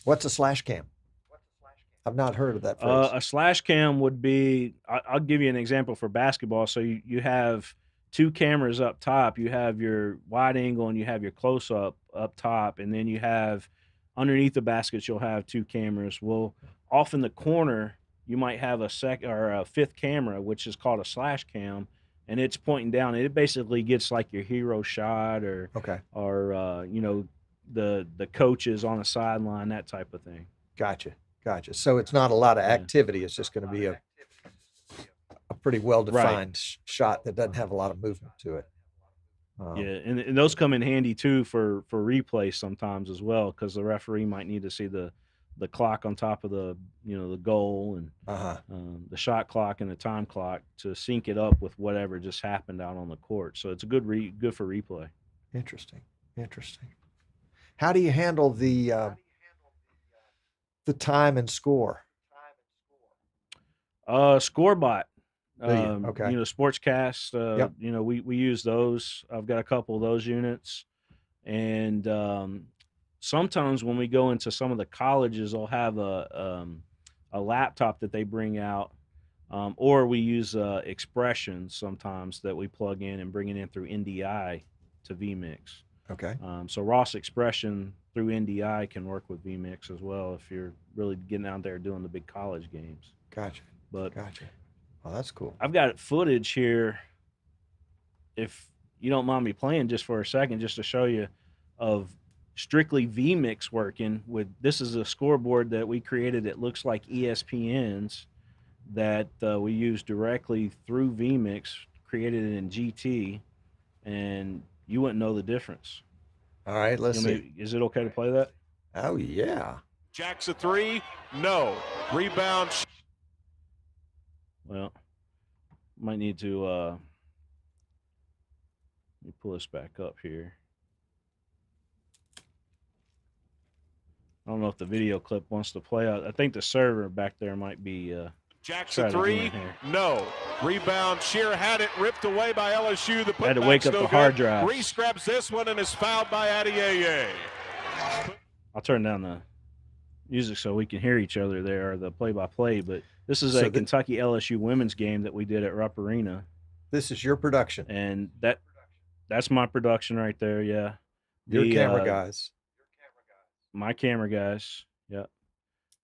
What's a slash cam? I've not heard of that phrase. A slash cam would be, I'll give you an example for basketball. So you have two cameras up top. You have your wide angle and you have your close up top, and then you have underneath the baskets you'll have two cameras. Well, off in the corner you might have a second or a fifth camera, which is called a slash cam, and it's pointing down. And it basically gets like your hero shot, Okay. or you know, the coaches on the sideline, that type of thing. Gotcha. Gotcha. So it's not a lot of Yeah. activity. It's just going to be a pretty Right. well-defined shot that doesn't have a lot of movement to it. Yeah, and those come in handy too for replay sometimes as well, because the referee might need to see the clock on top of the, you know, the goal, and Uh-huh. the shot clock and the time clock to sync it up with whatever just happened out on the court. So it's a good for replay. Interesting. Interesting. How do you handle the time and score? Scorebot. Do you? Okay. You know, Sportscast. Yep. You know, we use those. I've got a couple of those units, and sometimes when we go into some of the colleges, they'll have a laptop that they bring out, or we use expressions sometimes that we plug in and bring it in through NDI to VMix. Okay. So Ross expression through NDI can work with VMix as well if you're really getting out there doing the big college games. Gotcha. But Gotcha. Oh, that's cool. I've got footage here, if you don't mind me playing just for a second, just to show you, of strictly VMix working with. This is a scoreboard that we created. It looks like ESPN's, that we use directly through VMix, created it in GT, and you wouldn't know the difference. All right, let's You know, see. is it okay to play that? Oh, yeah. Jacks a three, no. Rebound. Well, might need to let me pull this back up here. I don't know if the video clip wants to play out. I think the server back there might be Jacks try a it again three, here. no. Rebound. Shear had it ripped away by LSU. The Had to wake putback's up no the hard good. drive. Reese grabs this one and is fouled by Adieye. I'll turn down the music so we can hear each other there, or the play-by-play. But this is So a Kentucky LSU women's game that we did at Rupp Arena, This is your production. and that's my production right there. Yeah, Your the camera guys. my camera guys. Yep.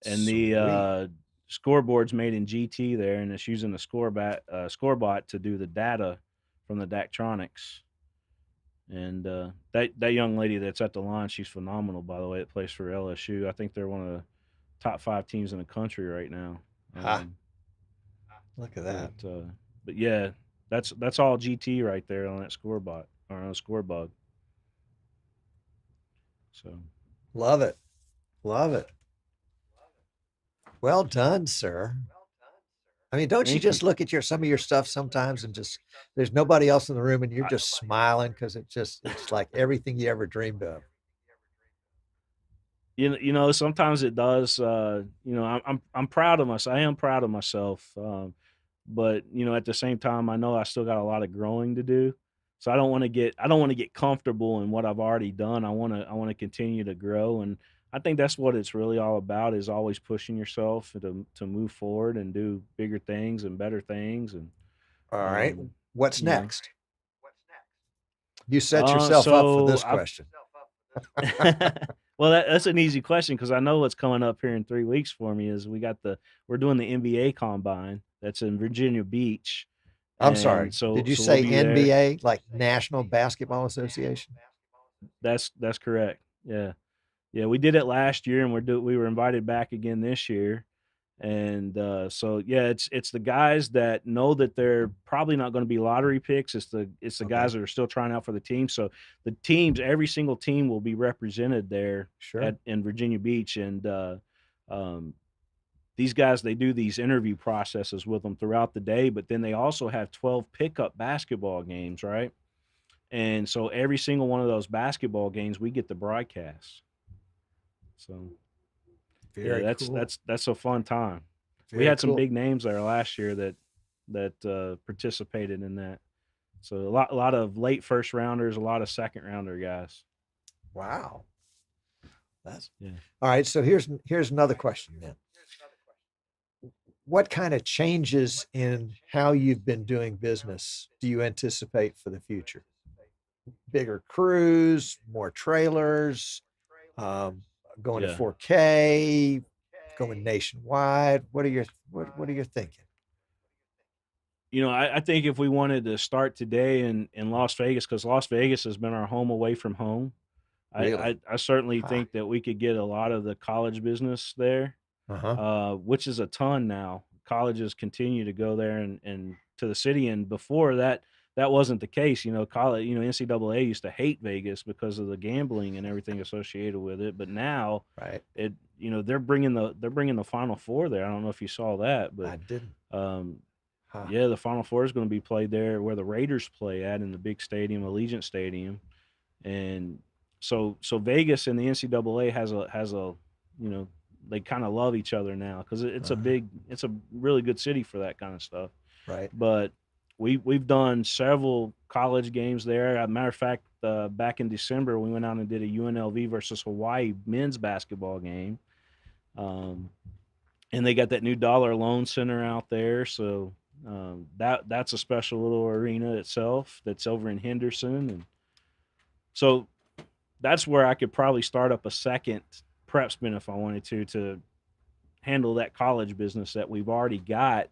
And Sweet. the scoreboard's made in GT there, and it's using the scorebot to do the data from the Daktronics. And that young lady that's at the line, she's phenomenal, by the way. That plays for LSU. I think they're one of the top 5 teams in the country right now. Ha. Look at that. But yeah, that's all GT right there on that scorebot, or on a scorebug. So Love it. Love it. Well done, sir. I mean, don't you Thank just you. look at some of your stuff sometimes and just there's nobody else in the room and you're just smiling because it's like everything you ever dreamed of. You know, sometimes it does. You know, I'm proud of myself. I am proud of myself. But you know, at the same time, I know I still got a lot of growing to do. So I don't want to get comfortable in what I've already done. I want to continue to grow, and I think that's what it's really all about, is always pushing yourself to move forward and do bigger things and better things. And All right. um, What's you know, next? You set yourself up for so this I've question. well, that's an easy question because I know what's coming up here in 3 weeks for me is we're doing the NBA combine that's in Virginia Beach, I'm and sorry. so Did you we'll say be there. NBA, like National Basketball Association? That's correct. Yeah, yeah, we did it last year, and we were invited back again this year. And so yeah, it's the guys that know that they're probably not going to be lottery picks. It's the Okay. guys that are still trying out for the team. So the teams, every single team will be represented there Sure. in Virginia Beach. And um, these guys, they do these interview processes with them throughout the day, but then they also have 12 pickup basketball games, right? And so every single one of those basketball games, we get the broadcast. So yeah, Very cool. that's a fun time. We Very had some cool. big names there last year that participated in that. So a lot of late first rounders, a lot of second rounder guys. Wow. That's Yeah. all right. So here's another question then. What kind of changes in how you've been doing business do you anticipate for the future? Bigger crews, more trailers, um, going to Yeah. 4K, going nationwide. What are you thinking? You know, I think if we wanted to start today in Las Vegas, because Las Vegas has been our home away from home, Really? I certainly Huh. think that we could get a lot of the college business there, Uh-huh. which is a ton now. Colleges continue to go there and to the city, and before that, that wasn't the case. You know, college, you know, NCAA used to hate Vegas because of the gambling and everything associated with it, but now Right. you know, they're bringing the Final Four there. I don't know if you saw that, but I didn't. um, Huh. yeah, the Final Four is going to be played there where the Raiders play at in the big stadium, Allegiant Stadium, and so Vegas and the NCAA has a you know, they kind of love each other now because Uh-huh. it's a really good city for that kind of stuff. Right. But we've done several college games there. As a matter of fact, back in December we went out and did a UNLV versus Hawaii men's basketball game, um, and they got that new Dollar Loan Center out there. So that's a special little arena itself that's over in Henderson, and so that's where I could probably start up a second prep spin if I wanted to handle that college business that we've already got,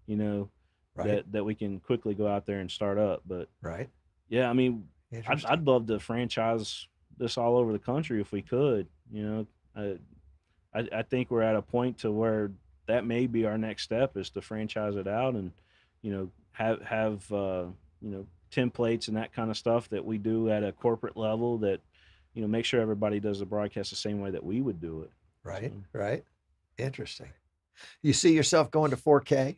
you know, Right. that we can quickly go out there and start up. But Right. yeah, I mean, Interesting. I'd love to franchise this all over the country if we could. You know, I think we're at a point to where that may be our next step is to franchise it out and, you know, have you know, templates and that kind of stuff that we do at a corporate level that, you know, make sure everybody does the broadcast the same way that we would do it. Right. So Right. Interesting. You see yourself going to 4K?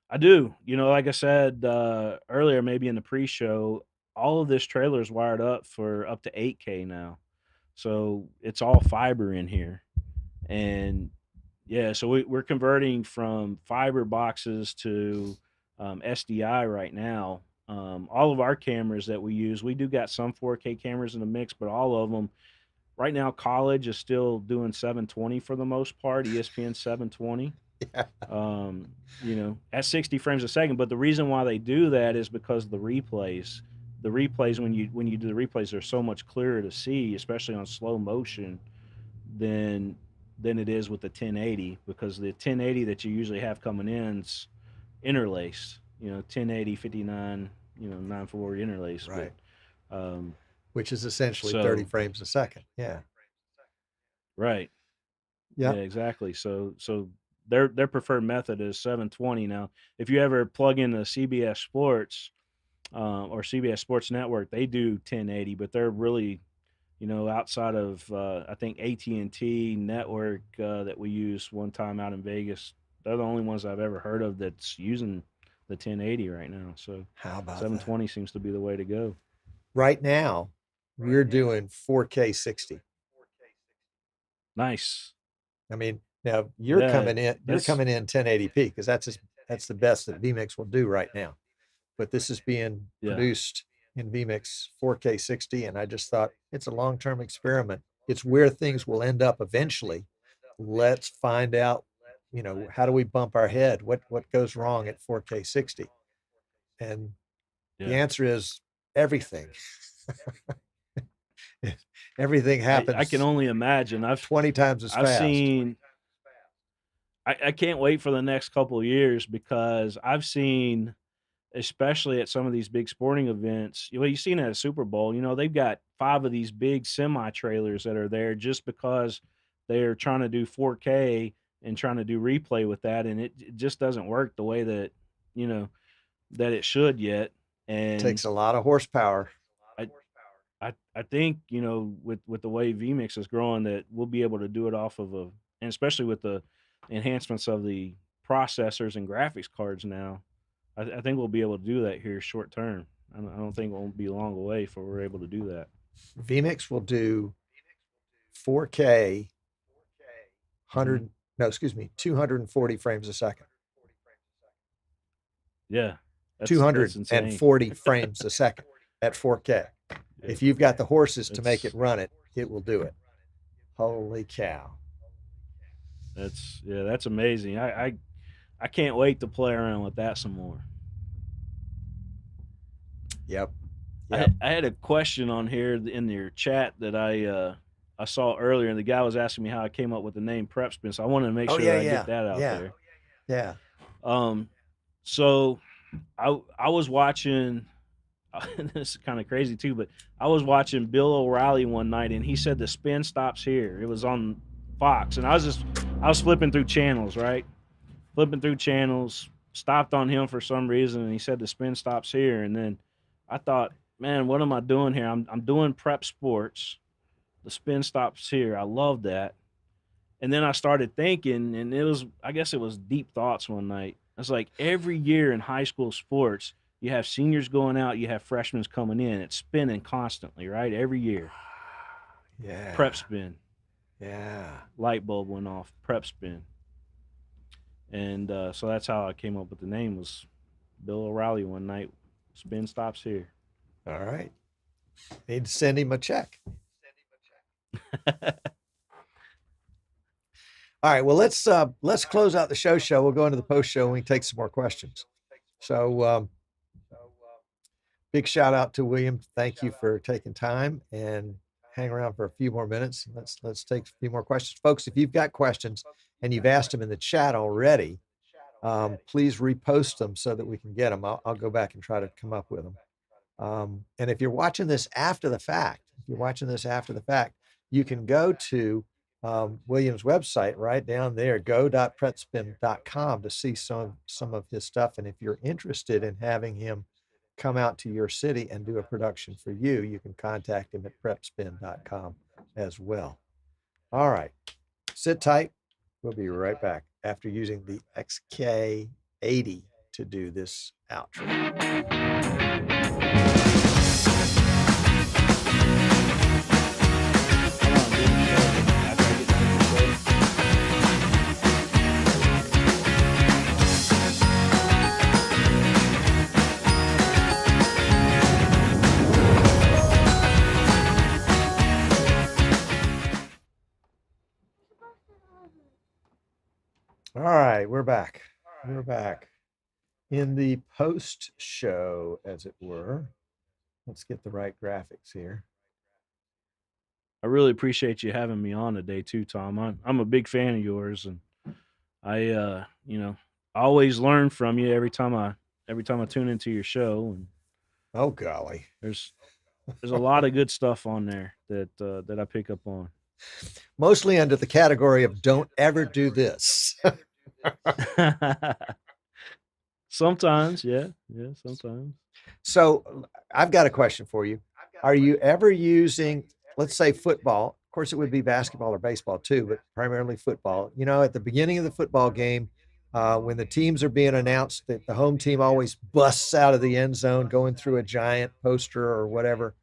I do, you know, like I said earlier, maybe in the pre-show, all of this trailer is wired up for up to 8K now, so it's all fiber in here. And yeah, so we're converting from fiber boxes to SDI right now. All of our cameras that we use, we do got some 4K cameras in the mix, but all of them right now, college is still doing 720 for the most part, ESPN 720. Yeah. You know, at 60 frames a second. But the reason why they do that is because of the replays. The replays, when you do the replays, they're so much clearer to see, especially on slow motion, than than it is with the 1080, because the 1080 that you usually have coming in's interlaced. You know, 1080, 59, you know, 940 interlaced. But Right. um, Which is essentially 30 so frames a second. Yeah. right, yeah, Yep. exactly. So their preferred method is 720. Now, if you ever plug in the CBS Sports or CBS Sports Network, they do 1080, but they're really, you know, outside of I think AT&T network that we used one time out in Vegas, they're the only ones I've ever heard of that's using the 1080 right now. So How about that? 720 seems to be the way to go. Right now, we're doing 4K 60. Nice. I mean, now you're Yeah, coming in that's 1080p because that's the best that VMix will do right now. But this is being yeah. produced in VMix 4K 60, and I just thought it's a long-term experiment. It's where things will end up eventually. Let's find out, how do we bump our head? What goes wrong at 4K 60? And the Yeah. answer is everything. Everything I can happens only imagine. 20 times as I've fast. seen I can't wait for the next couple of years because I've seen, especially at some of these big sporting events, you've seen at a Super Bowl, they've got 5 of these big semi trailers that are there just because they're trying to do 4K and trying to do replay with that, and it just doesn't work the way that, you know, that it should yet. And Takes a lot of horsepower. I think, with the way VMix is growing, that we'll be able to do it off of and especially with the enhancements of the processors and graphics cards now, I think we'll be able to do that here short term. I don't think it won't be long away before we're able to do that. VMix will do 4K 240 frames a second. Yeah. That's 240 frames a second at 4K. If you've got the horses to make it run it, it will do it. Holy cow. That's amazing. I can't wait to play around with that some more. Yep. I had a question on here in your chat that I saw earlier, and the guy was asking me how I came up with the name PREPSPIN. So I wanted to make sure that I get that out there. Yeah. So I was watching. This is kind of crazy too, but I was watching Bill O'Reilly one night, and he said the spin stops here. It was on Fox, and I was flipping through channels, right? Flipping through channels, stopped on him for some reason, and he said the spin stops here. And then I thought, man, what am I doing here? I'm doing prep sports. The spin stops here. I love that. And then I started thinking, and I guess it was deep thoughts one night. It's like every year in high school sports, you have seniors going out, you have freshmen coming in. It's spinning constantly, right? Every year. Yeah. Prep spin. Yeah. Light bulb went off. Prep spin. And so that's how I came up with the name, was Bill O'Reilly one night. Spin stops here. All right. Need to send him a check. All right. Well, let's close out the show. We'll go into the post show and we take some more questions. So big shout out to William. Thank you for taking time and hang around for a few more minutes. Let's take a few more questions. Folks, if you've got questions and you've asked them in the chat already, please repost them so that we can get them. I'll go back and try to come up with them. And if you're watching this after the fact, you can go to William's website right down there, go.pretspin.com, to see some of his stuff. And if you're interested in having him come out to your city and do a production for you, you can contact him at prepspin.com as well. All right. Sit tight. We'll be right back after using the XK80 to do this outro. All right, we're back. We're back in the post show, as it were. Let's get the right graphics here. I really appreciate you having me on today too, Tom. I'm a big fan of yours, and I always learn from you every time I tune into your show. And oh golly, there's a lot of good stuff on there that I pick up on. Mostly under the category of don't ever do this. Sometimes, yeah, sometimes. So I've got a question for you. Are you ever using, let's say, football? Of course, it would be basketball or baseball too, but primarily football. At the beginning of the football game, when the teams are being announced, that the home team always busts out of the end zone going through a giant poster or whatever.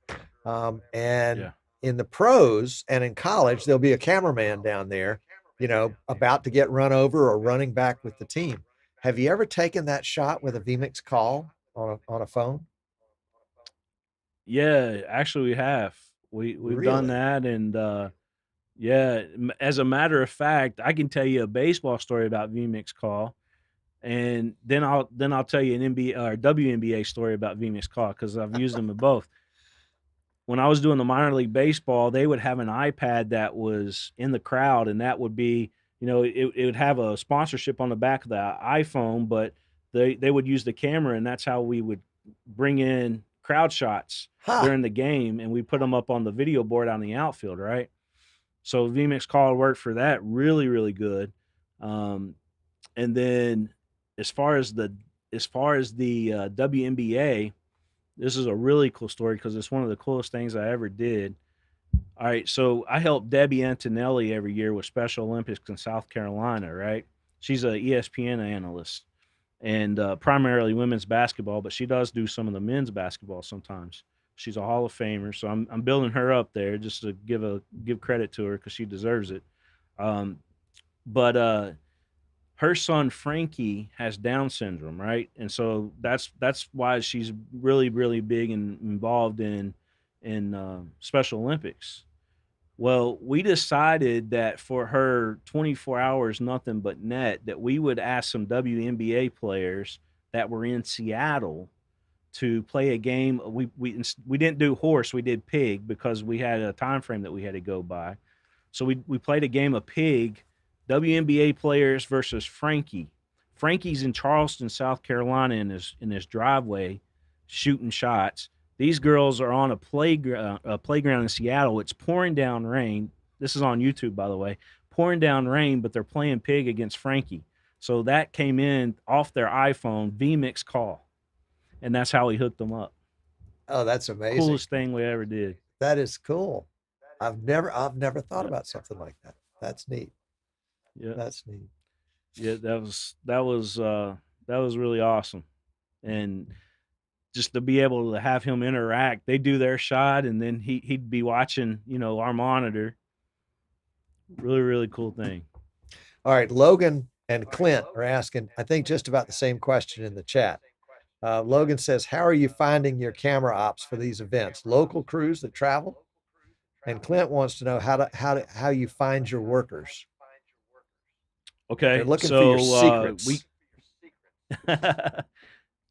in the pros and in college, there'll be a cameraman down there, about to get run over or running back with the team. Have you ever taken that shot with a VMix call on a phone? Yeah, actually we have. We've done Really? that, and yeah, as a matter of fact, I can tell you a baseball story about VMix Call, and then I'll tell you an NBA or WNBA story about VMix Call because I've used them in both. When I was doing the minor league baseball, they would have an iPad that was in the crowd, and that would be, it would have a sponsorship on the back of the iPhone, but they would use the camera, and that's how we would bring in crowd shots Huh. during the game, and we put them up on the video board out in the outfield, right? So VMix Call worked for that really, really good. Um, and then as far as the WNBA, this is a really cool story because it's one of the coolest things I ever did. All right, so I help Debbie Antonelli every year with Special Olympics in South Carolina, right? She's a ESPN analyst and primarily women's basketball, but she does do some of the men's basketball sometimes. She's a Hall of Famer, so I'm building her up there just to give credit to her because she deserves it. Um, but her son Frankie has Down syndrome, right? And so that's why she's really really big and involved in Special Olympics. Well, we decided that for her 24 hours nothing but net that we would ask some WNBA players that were in Seattle to play a game. We didn't do horse, we did pig because we had a time frame that we had to go by. So we played a game of pig, WNBA players versus Frankie. Frankie's in Charleston, South Carolina, in his driveway, shooting shots. These girls are on a playground in Seattle. It's pouring down rain. This is on YouTube, by the way. Pouring down rain, but they're playing pig against Frankie. So that came in off their iPhone, VMix Call, and that's how we hooked them up. Oh, that's amazing. Coolest thing we ever did. That is cool. I've never thought Yeah. about something like that. That's neat. Yeah. That's neat. Yeah, that was really awesome. And just to be able to have him interact, they do their shot and then he'd be watching, our monitor. Really, really cool thing. All right, Logan and Clint are asking, I think, just about the same question in the chat. Logan says, how are you finding your camera ops for these events? Local crews that travel? And Clint wants to know how you find your workers. Okay, They're looking for your secrets.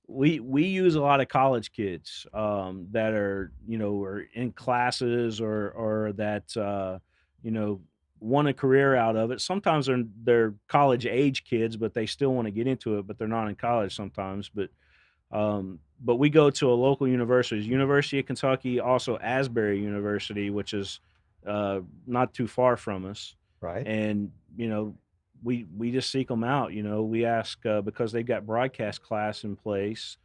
We use a lot of college kids that are are in classes or that want a career out of it. Sometimes they're college age kids, but they still want to get into it, but they're not in college sometimes. But we go to a local university, University of Kentucky, also Asbury University, which is not too far from us. Right. And we just seek them out. We ask because they've got broadcast class in place,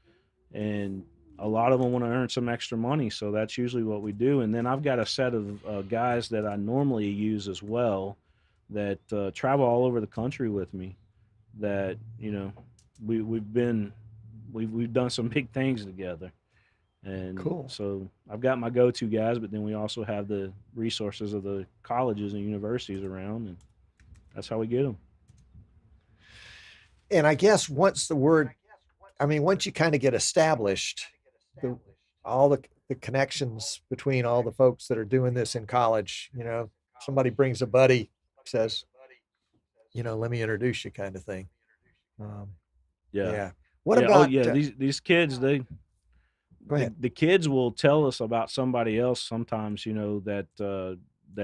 and a lot of them want to earn some extra money. So that's usually what we do. And then I've got a set of guys that I normally use as well that travel all over the country with me. That we've done some big things together. And Cool. so I've got my go-to guys, but then we also have the resources of the colleges and universities around, and that's how we get them. And I guess once you kind of get established, all the connections between all the folks that are doing this in college, somebody brings a buddy, says, let me introduce you, kind of thing. Yeah. What about? These kids? Go ahead. The kids will tell us about somebody else sometimes. That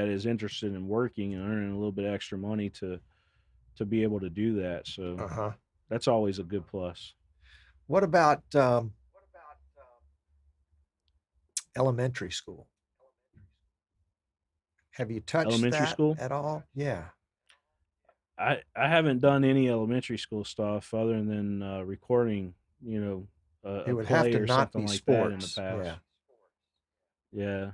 is interested in working and earning a little bit extra money to be able to do that. So that's always a good plus. What about elementary school? Have you touched Elementary that school? at all? Yeah. I haven't done any elementary school stuff other than recording, It a would have play to or not something be like that in the sports. past. Yeah.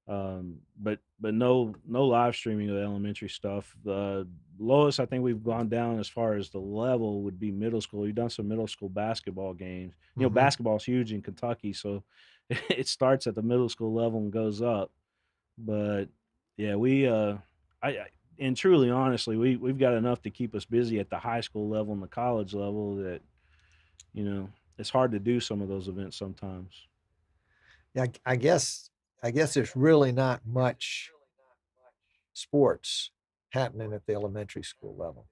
Yeah. But no live streaming of elementary stuff. The lowest I think we've gone down as far as the level would be middle school. We've done some middle school basketball games. Basketball's huge in Kentucky, so it starts at the middle school level and goes up. But yeah, and truly, honestly, we've got enough to keep us busy at the high school level and the college level that you know it's hard to do some of those events sometimes. Yeah, I guess there's really not much sports happening at the elementary school level.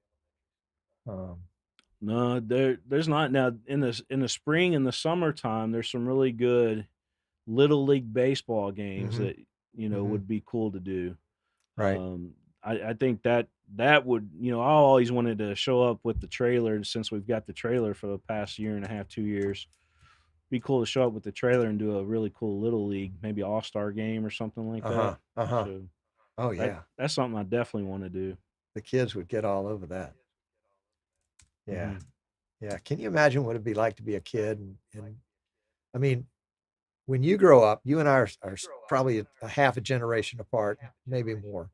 Um, No, there's not now in the spring and the summertime. There's some really good little league baseball games mhm, that mhm, would be cool to do. right. Um, I think that would I always wanted to show up with the trailer since we've got the trailer for the past year and a half, 2 years. Be cool to show up with the trailer and do a really cool little league, maybe all-star game or something like that. Uh-huh. Uh-huh. So Oh that yeah. that's something I definitely want to do. The kids would get all over that. Yeah. Hmm. Yeah. Can you imagine what it'd be like to be a kid? And I mean, when you grow up, you and I are probably a half a generation apart, maybe more.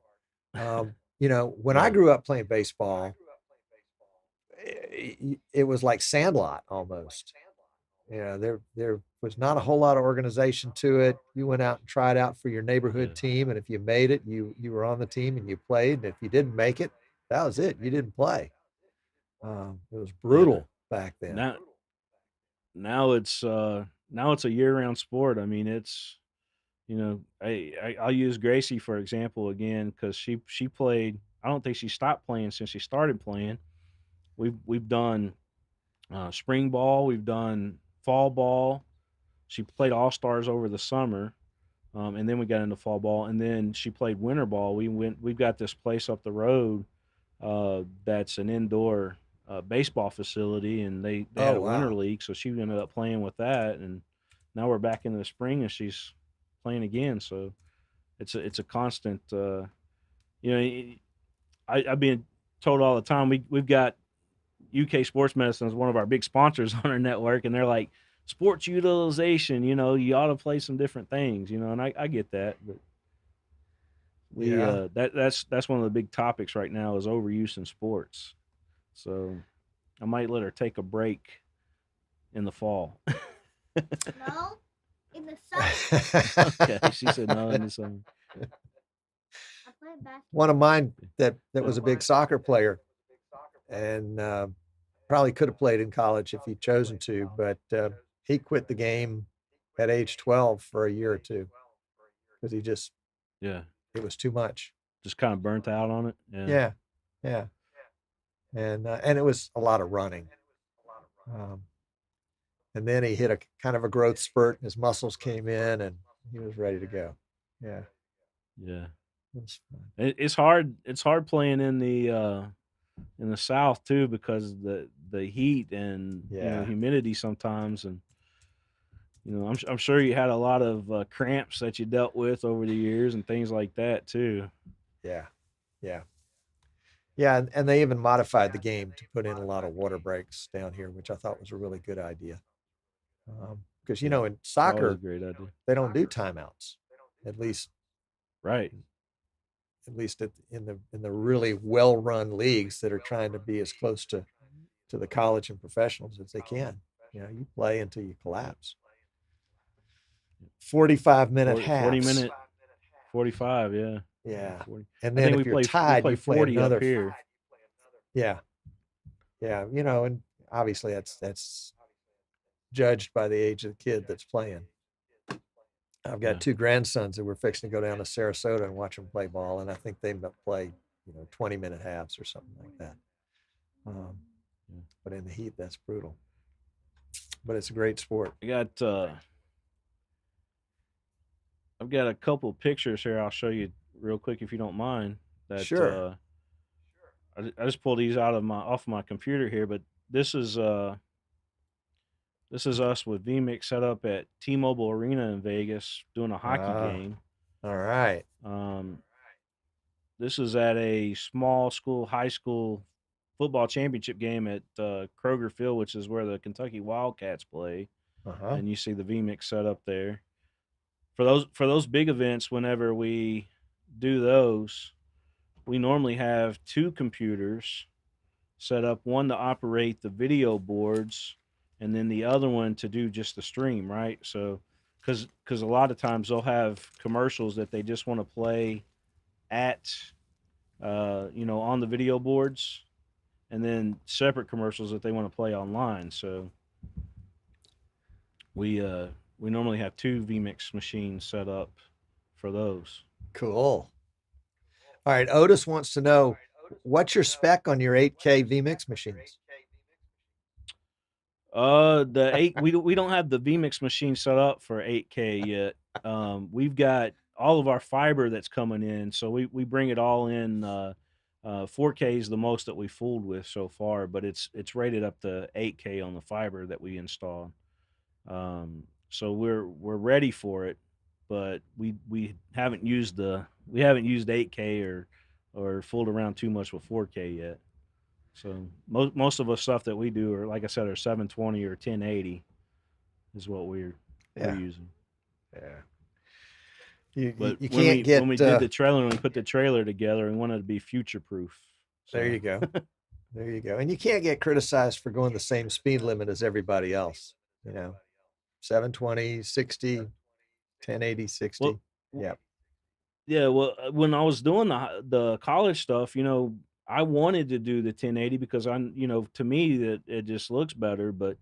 When I Yeah, grew up playing baseball, it was like Sandlot almost. There was not a whole lot of organization to it. You went out and tried out for your neighborhood yeah. team, and if you made it, you were on the team and you played. And if you didn't make it, that was it. You didn't play. It was Yeah. brutal back then. Now now it's a year-round sport. I mean, it's I'll use Gracie for example again because she played. I don't think she stopped playing since she started playing. We've done spring ball, we've done fall ball. She played all stars over the summer, and then we got into fall ball, and then she played winter ball. We've got this place up the road that's an indoor baseball facility, and they Oh had a winter wow. league, so she ended up playing with that, and now we're back in the spring, and she's playing again. So it's a constant. You know, I've been told all the time we've got UK Sports Medicine is one of our big sponsors on our network, and they're like sports utilization. You ought to play some different things. And I get that, but we Yeah. that's one of the big topics right now is overuse in sports. So I might let her take a break in the fall. No, in the summer. Okay, she said no in the summer. I play basketball. One of mine that Yeah. was a big soccer player, and probably could have played in college if he'd chosen to, but he quit the game at age 12 for a year or two because Yeah, it was too much. just kind of burnt out on it. Yeah, Yeah, yeah, and it was a lot of running. Um, and then he hit a kind of a growth spurt, and his muscles came in, and he was ready to go. Yeah, yeah. it was fun. It's hard. It's hard playing in the South too because of the heat and Yeah, humidity sometimes, and I'm sure you had a lot of cramps that you dealt with over the years and things like that too. yeah, yeah, yeah. And they even modified the game to put in a lot of water breaks down here, which I thought was a really good idea. Because Yeah, in it's always a soccer great idea. they don't do timeouts, at least Right. in the really well run leagues that are trying to be as close to the college and professionals as they can. You play until you collapse. 45-minute 40 halves. minute 45. Yeah. Yeah. Yeah. 40. And I then think if you're we tied, play you play 40 up another. here. Yeah. Yeah. And obviously that's judged by the age of the kid that's playing. I've got Yeah. two grandsons that were fixing to go down to Sarasota and watch them play ball, and I think they play, 20-minute halves or something like that. Um, Yeah. but in the heat, that's brutal. But it's a great sport. I've got a couple of pictures here. I'll show you real quick if you don't mind. That Sure. I just pulled these off my computer here, but this is us with VMix set up at T-Mobile Arena in Vegas doing a hockey Ah, game. all right. Um, this is at a small school, high school football championship game at Kroger Field, which is where the Kentucky Wildcats play. Uh-huh. And you see the VMix set up there. For those big events, whenever we do those, we normally have two computers set up, one to operate the video boards and then the other one to do just the stream, right? So because a lot of times they'll have commercials that they just want to play at on the video boards, and then separate commercials that they want to play online. So we normally have two VMix machines set up for those. Cool. All right. Otis wants to know, what's your spec on your 8K VMix machines? The eight we don't have the VMix machine set up for 8K yet. We've got all of our fiber that's coming in, so we bring it all in. 4K is the most that we fooled with so far, but it's rated up to 8K on the fiber that we installed. So we're ready for it, but we haven't used 8K or fooled around too much with 4K yet. So most of the stuff that we do are, like I said, are 720 or 1080 is what we're using. Yeah. But you when can't get when we did the trailer, when we put the trailer together, we wanted to be future proof. There you go. There you go. And you can't get criticized for going the same speed limit as everybody else. 720, 60, 1080, 60. Well, yeah. Yeah, well, when I was doing the college stuff, I wanted to do the 1080 because to me that it just looks better, but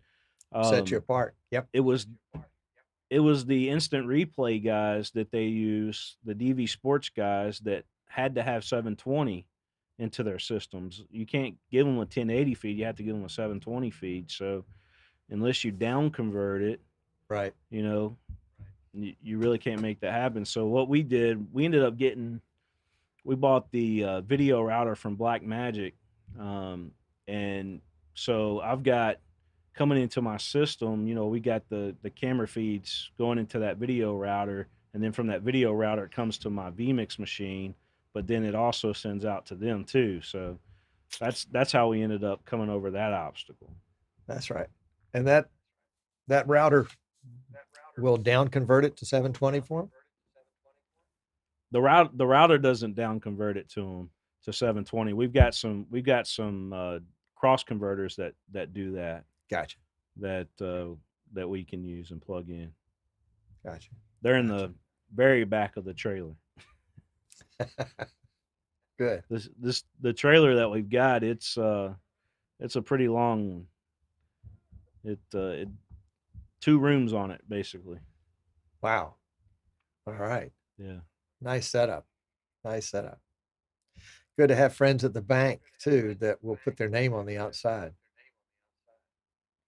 Set you apart. Yep. it was the instant replay guys that they use, the DV Sports guys that had to have 720 into their systems. You can't give them a 1080 feed; you have to give them a 720 feed. So unless you down convert it, right, you really can't make that happen. So what we did, we bought the video router from Blackmagic, and so I've got coming into my system, we got the camera feeds going into that video router, and then from that video router it comes to my VMix machine, but then it also sends out to them too. So that's how we ended up coming over that obstacle. That's right. And that router will down convert it to 720 for them? The router doesn't down convert it to them to 720. We've got some cross converters that do that. Gotcha. That we can use and plug in. Gotcha. They're in the very back of the trailer. Good. The trailer that we've got, it's a pretty long one. It 2 rooms on it basically. Wow. All right. Yeah. Nice setup. Good to have friends at the bank too that will put their name on the outside.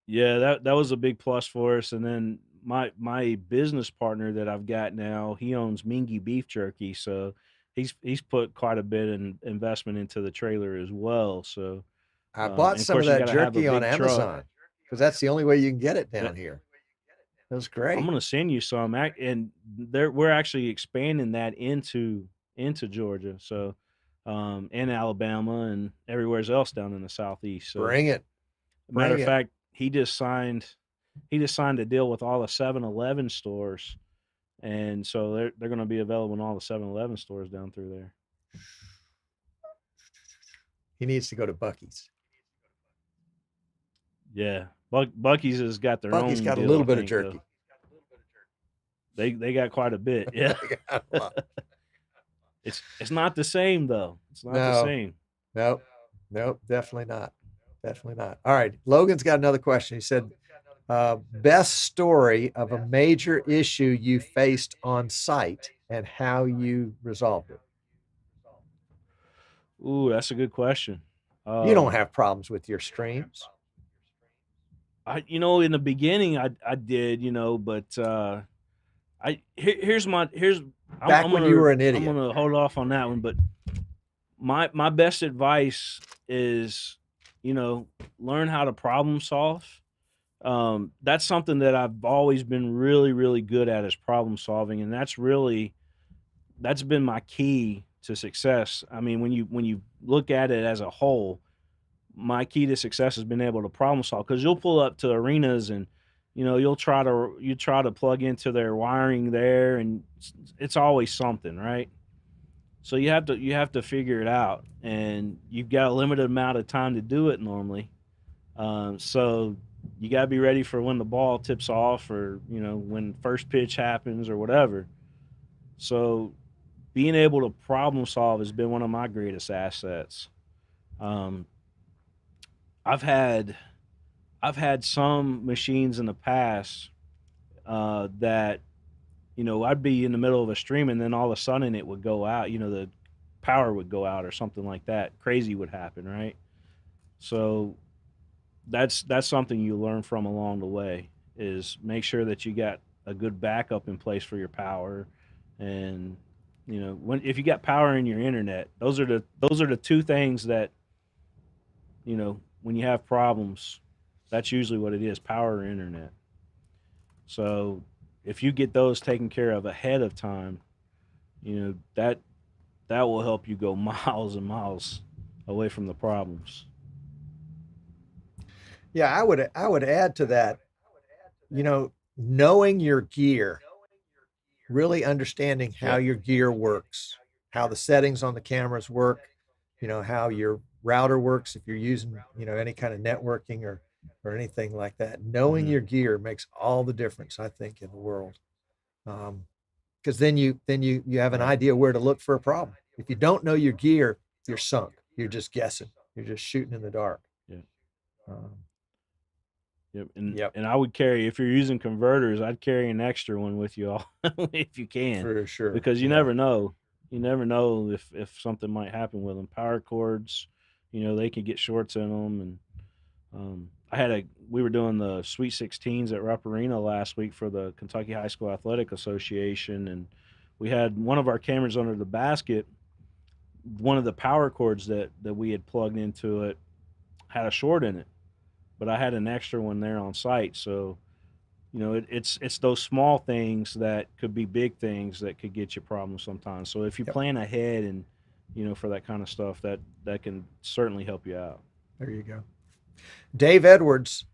Yeah, that was a big plus for us. And then my business partner that I've got now, he owns Mingy Beef Jerky, so he's put quite a bit in investment into the trailer as well. So I bought some of that jerky on Amazon because that's the only way you can get it down here. That was great. I'm gonna send you some, and we're actually expanding that into Georgia, so and Alabama and everywhere else down in the Southeast. So bring it. Matter of fact, he just signed a deal with all the 7-Eleven stores, and so they're going to be available in all the 7-Eleven stores down through there. He needs to go to Buc-ee's. Yeah, Buc-ee's has got their own. Buc-ee's got deal, a little bit of jerky. They got quite a bit. Yeah. It's not the same though. It's not the same. Nope, definitely not. All right, Logan's got another question. He said, best story of a major issue you faced on site and how you resolved it. Ooh, that's a good question. You don't have problems with your streams. In the beginning I did, but here's back when you were an idiot. I'm gonna hold off on that one, but my best advice is, learn how to problem solve. That's something that I've always been really, really good at, is problem solving, and that's been my key to success. I mean, when you look at it as a whole, my key to success has been able to problem solve, because you'll pull up to arenas and you try to plug into their wiring there, and it's always something, right? So you have to figure it out, and you've got a limited amount of time to do it normally. So you got to be ready for when the ball tips off, or when first pitch happens or whatever. So being able to problem solve has been one of my greatest assets. Um, I've had I've had some machines in the past that I'd be in the middle of a stream, and then all of a sudden it would go out. The power would go out or something like that. Crazy would happen, right? So that's something you learn from along the way, is make sure that you got a good backup in place for your power. And when if you got power in your internet, those are the two things that when you have problems, that's usually what it is: power or internet. So if you get those taken care of ahead of time, that will help you go miles and miles away from the problems. Yeah, I would add to that, knowing your gear, really understanding how Yep. your gear works, how the settings on the cameras work, how your router works if you're using, any kind of networking or anything like that. Knowing Hmm. your gear makes all the difference, I think, in the world. Because then you have an Right. idea where to look for a problem. If you don't know your gear, you're sunk. You're just guessing. You're just shooting in the dark. Yeah. Um, Yep. And yep, and I would carry, if you're using converters, I'd carry an extra one with you all if you can, for sure. because you Yeah. never know. You never know if something might happen with them. Power cords, they can get shorts in them. And we were doing the Sweet 16s at Rupp Arena last week for the Kentucky High School Athletic Association, and we had one of our cameras under the basket. One of the power cords that we had plugged into it had a short in it, but I had an extra one there on site. So it's those small things that could be big things that could get you problems sometimes. So if you Yep. plan ahead, and for that kind of stuff, that can certainly help you out. There you go. Dave Edwards,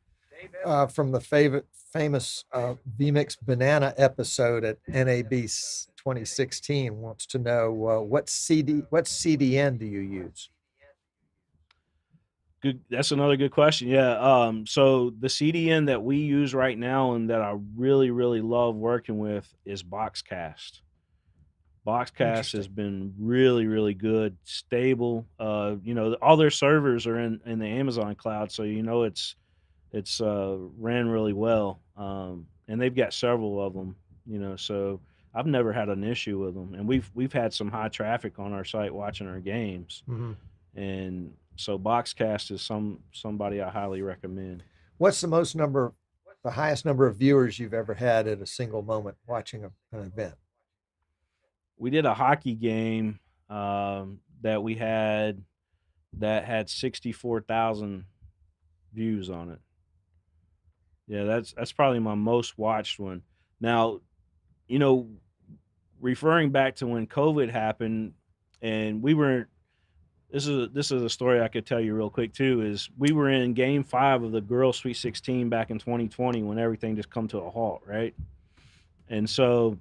from the famous VMix Banana episode at NAB 2016, wants to know what CDN do you use? Good. That's another good question. Yeah. So the CDN that we use right now and that I really, really love working with is Boxcast. Boxcast has Interesting. been really, really good, stable. All their servers are in the Amazon cloud, so it's ran really well. And they've got several of them. So I've never had an issue with them, and we've had some high traffic on our site watching our games. Hmm. And so Boxcast is somebody I highly recommend. What's the highest number of viewers you've ever had at a single moment watching an event? We did a hockey game that we had that had 64,000 views on it. Yeah, that's probably my most watched one. Now, you know, referring back to when COVID happened, and we were this is a story I could tell you real quick too. Is we were in Game 5 of the Girls Sweet 16 back in 2020 when everything just come to a halt, right? And so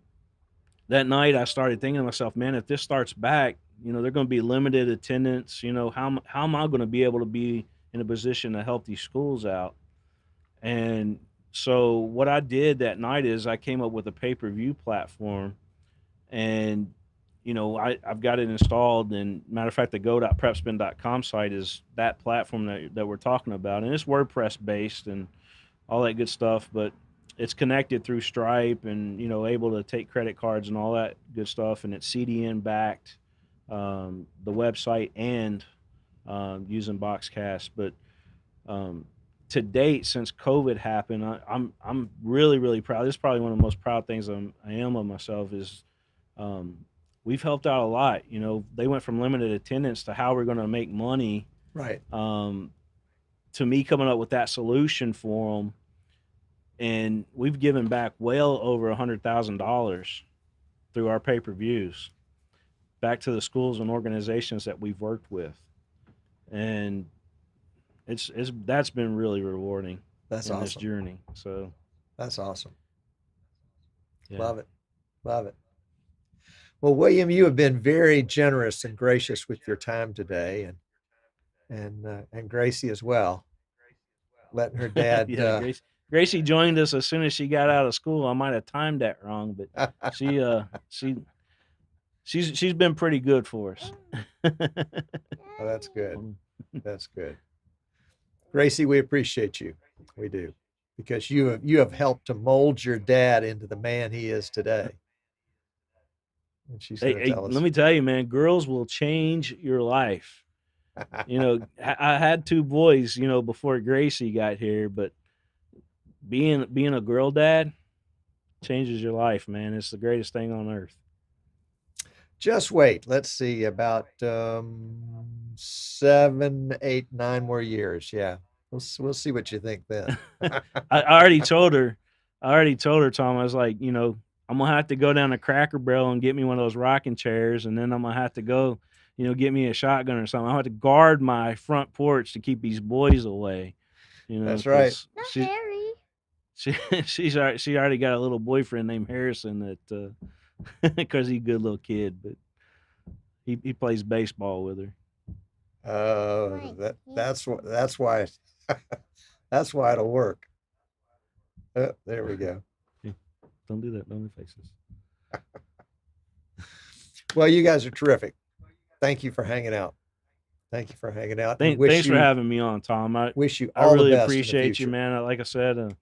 that night I started thinking to myself, man, if this starts back, they're going to be limited attendance. How am I going to be able to be in a position to help these schools out? And so what I did that night is I came up with a pay-per-view platform, and I've got it installed. And matter of fact, the go.prepspin.com site is that platform that we're talking about, and it's WordPress based and all that good stuff, but it's connected through Stripe, and able to take credit cards and all that good stuff, and it's CDN backed, the website, and using Boxcast. But um, to date, since COVID happened, I'm really, really proud. This is probably one of the most proud things I am of myself, is um, we've helped out a lot. They went from limited attendance to how we're going to make money, Right. to me coming up with that solution for them, and we've given back well over $100,000 through our pay-per-views back to the schools and organizations that we've worked with, and it's that's been really rewarding That's in this awesome. journey. So That's awesome. yeah. Love it. Love it. Well, William, you have been very generous and gracious with your time today, and Gracie as well. letting her dad. Yeah, Gracie joined us as soon as she got out of school. I might have timed that wrong, but she's been pretty good for us. Oh, that's good. That's good. Gracie, we appreciate you. We do, because you have helped to mold your dad into the man he is today. And she's going to tell us. Let me tell you, man, girls will change your life. You know, I had 2 boys, you know, before Gracie got here, but being a girl dad changes your life, man. It's the greatest thing on earth. Just wait. Let's see, about 7, 8, 9 more years. Yeah, we'll see what you think then. I already told her, Tom. I was like, you know, I'm gonna have to go down to Cracker Barrel and get me one of those rocking chairs, and then I'm gonna have to go, you know, get me a shotgun or something. I have to guard my front porch to keep these boys away. You know, that's right. Not Harry. She already got a little boyfriend named Harrison that because he's a good little kid, but he plays baseball with her. That's why that's why it'll work. There we go. Don't do that. Don't do faces. Well, you guys are terrific. Thank you for hanging out. Thank you for hanging out. Thanks for having me on, Tom. I wish you all really the best appreciate you, man. Like I said,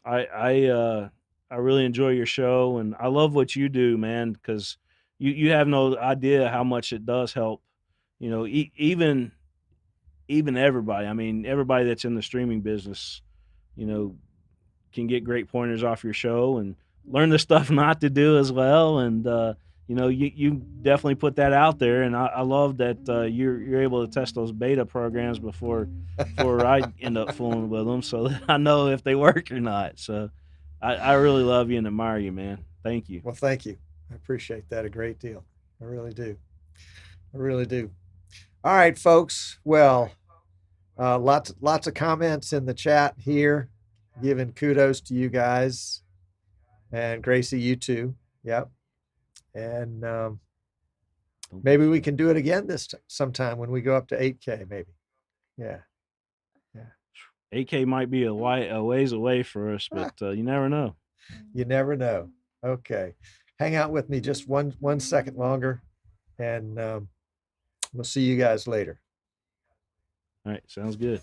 I really enjoy your show, and I love what you do, man, because you have no idea how much it does help. You know, even everybody. I mean, everybody that's in the streaming business, you know, can get great pointers off your show and learn the stuff not to do as well. And you know, you definitely put that out there, and I love that you're able to test those beta programs before I end up fooling with them, so that I know if they work or not. So I really love you and admire you, man. Thank you. Well, thank you. I appreciate that a great deal. I really do. I really do. All right, folks. Well, lots of comments in the chat here, giving kudos to you guys, and Gracie, you too. Yep. And maybe we can do it again sometime when we go up to 8K, maybe. Yeah. 8K might be a ways away for us, but you never know. You never know. Okay. Hang out with me just one second longer, and we'll see you guys later. All right. Sounds good.